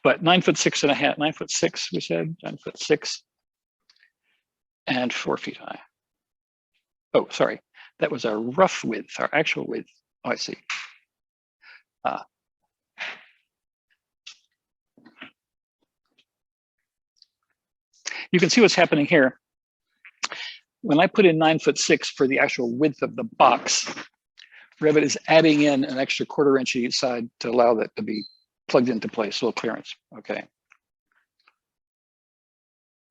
But 9'6" and a half, 9'6", we said, 9'6", and 4 feet high. Oh, sorry, that was our rough width, our actual width. Oh, I see. You can see what's happening here. When I put in 9'6" for the actual width of the box, Revit is adding in an extra 1/4 inch each side to allow that to be plugged into place, a little clearance. Okay.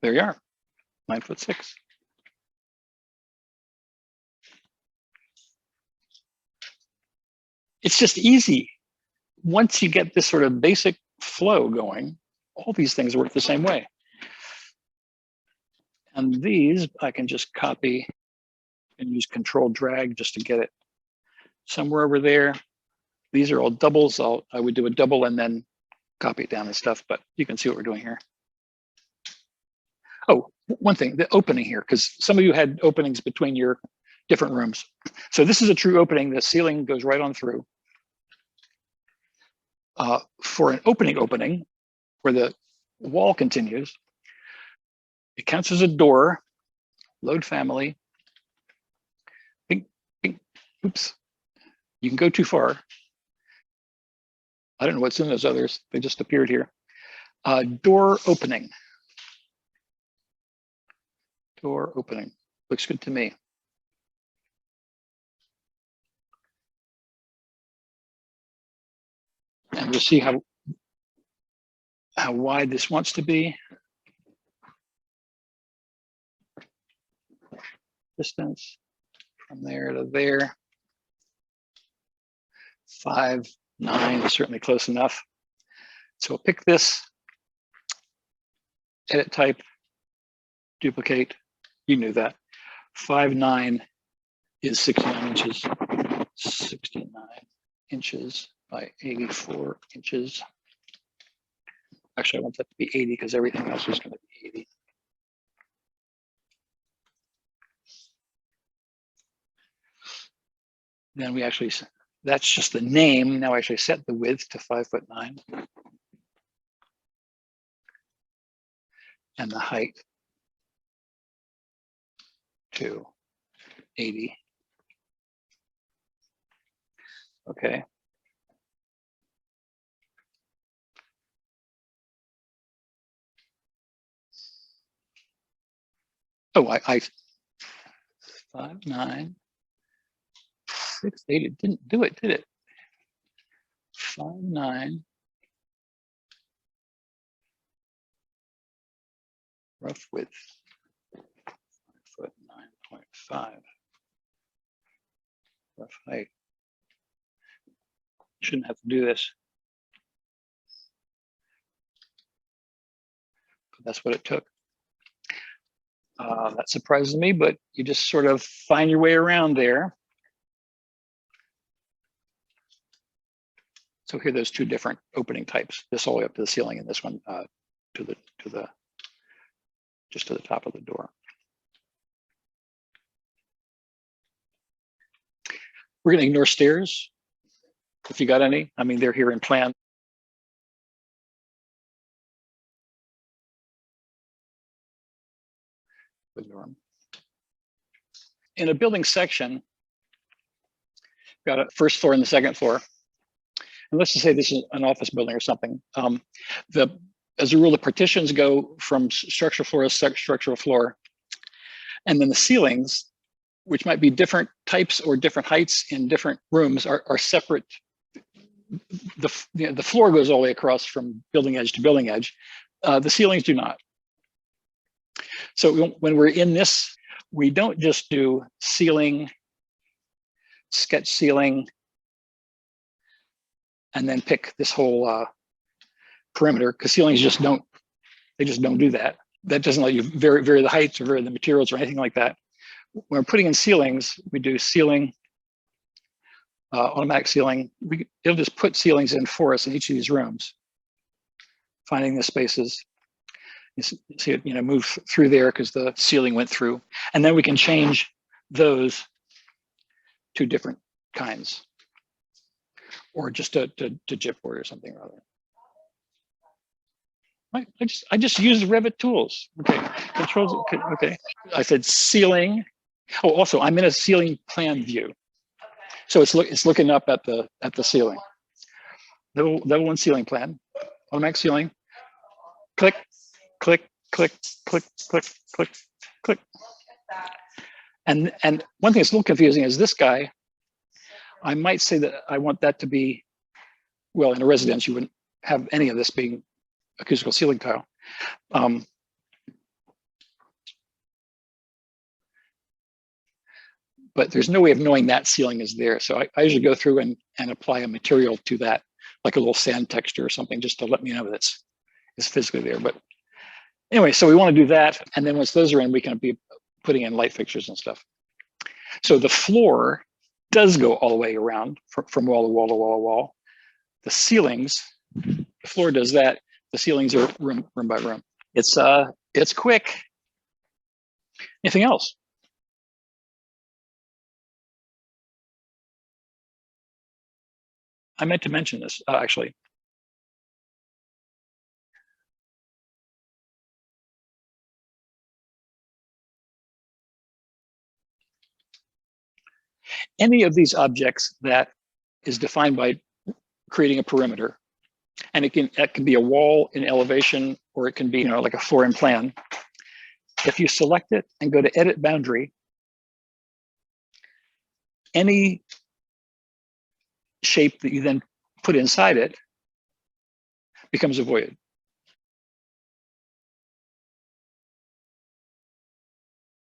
There you are, 9'6". It's just easy. Once you get this sort of basic flow going, all these things work the same way. And these I can just copy and use Control Drag just to get it somewhere over there. These are all doubles. I would do a double and then copy it down and stuff, but you can see what we're doing here. Oh, one thing, the opening here, because some of you had openings between your different rooms. So this is a true opening. The ceiling goes right on through. For an opening where the wall continues, it counts as a door. Load family. Bing, bing. Oops, you can go too far. I don't know what's in those others. They just appeared here. Door opening. Door opening. Looks good to me. And we'll see how wide this wants to be. Distance from there to there. 5'9" is certainly close enough. So we'll pick this, edit type, duplicate. You knew that. 5'9" is 69 inches. 69 inches by 84 inches. Actually, I want that to be 80 because everything else is going to be 80. Then we actually, that's just the name. Now I actually set the width to 5'9". And the height to 80. Okay. Oh, I 5'9", 6'8". It didn't do it, did it? 5'9", rough width, 5'9.5", rough height. Shouldn't have to do this. But that's what it took. That surprises me, but you just sort of find your way around there. So here, there's two different opening types. This all the way up to the ceiling, and this one just to the top of the door. We're going to ignore stairs, if you got any. I mean, they're here in plan. In a building section, got a first floor and the second floor. and let's just say this is an office building or something. As a rule, the partitions go from structural floor to structural floor. And then the ceilings, which might be different types or different heights in different rooms, are separate. The floor goes all the way across from building edge to building edge. The ceilings do not. So when we're in this, we don't just do ceiling, sketch ceiling, and then pick this whole perimeter, because ceilings just don't do that. That doesn't let you vary the heights or vary the materials or anything like that. When we're putting in ceilings, we do ceiling, automatic ceiling. It'll just put ceilings in for us in each of these rooms, finding the spaces. You see it, move through there because the ceiling went through, and then we can change those to different kinds, or just to chipboard or something or other. I just use Revit tools. Okay, controls. Okay, I said ceiling. Oh, also I'm in a ceiling plan view, so it's looking up at the ceiling. Level 1 ceiling plan, automatic ceiling. Click, click, click, click, click, click, click. And one thing that's a little confusing is this guy. I might say that I want that to be, well, in a residence you wouldn't have any of this being acoustical ceiling tile. But there's no way of knowing that ceiling is there. So I usually go through and apply a material to that, like a little sand texture or something, just to let me know that it's physically there. But anyway, so we want to do that. And then once those are in, we can be putting in light fixtures and stuff. So the floor does go all the way around from wall to wall to wall to wall. The ceilings, the floor does that. The ceilings are room by room. It's quick. Anything else? I meant to mention this, actually. Any of these objects that is defined by creating a perimeter, and that can be a wall in elevation, or it can be like a floor in plan. If you select it and go to edit boundary, any shape that you then put inside it becomes avoided.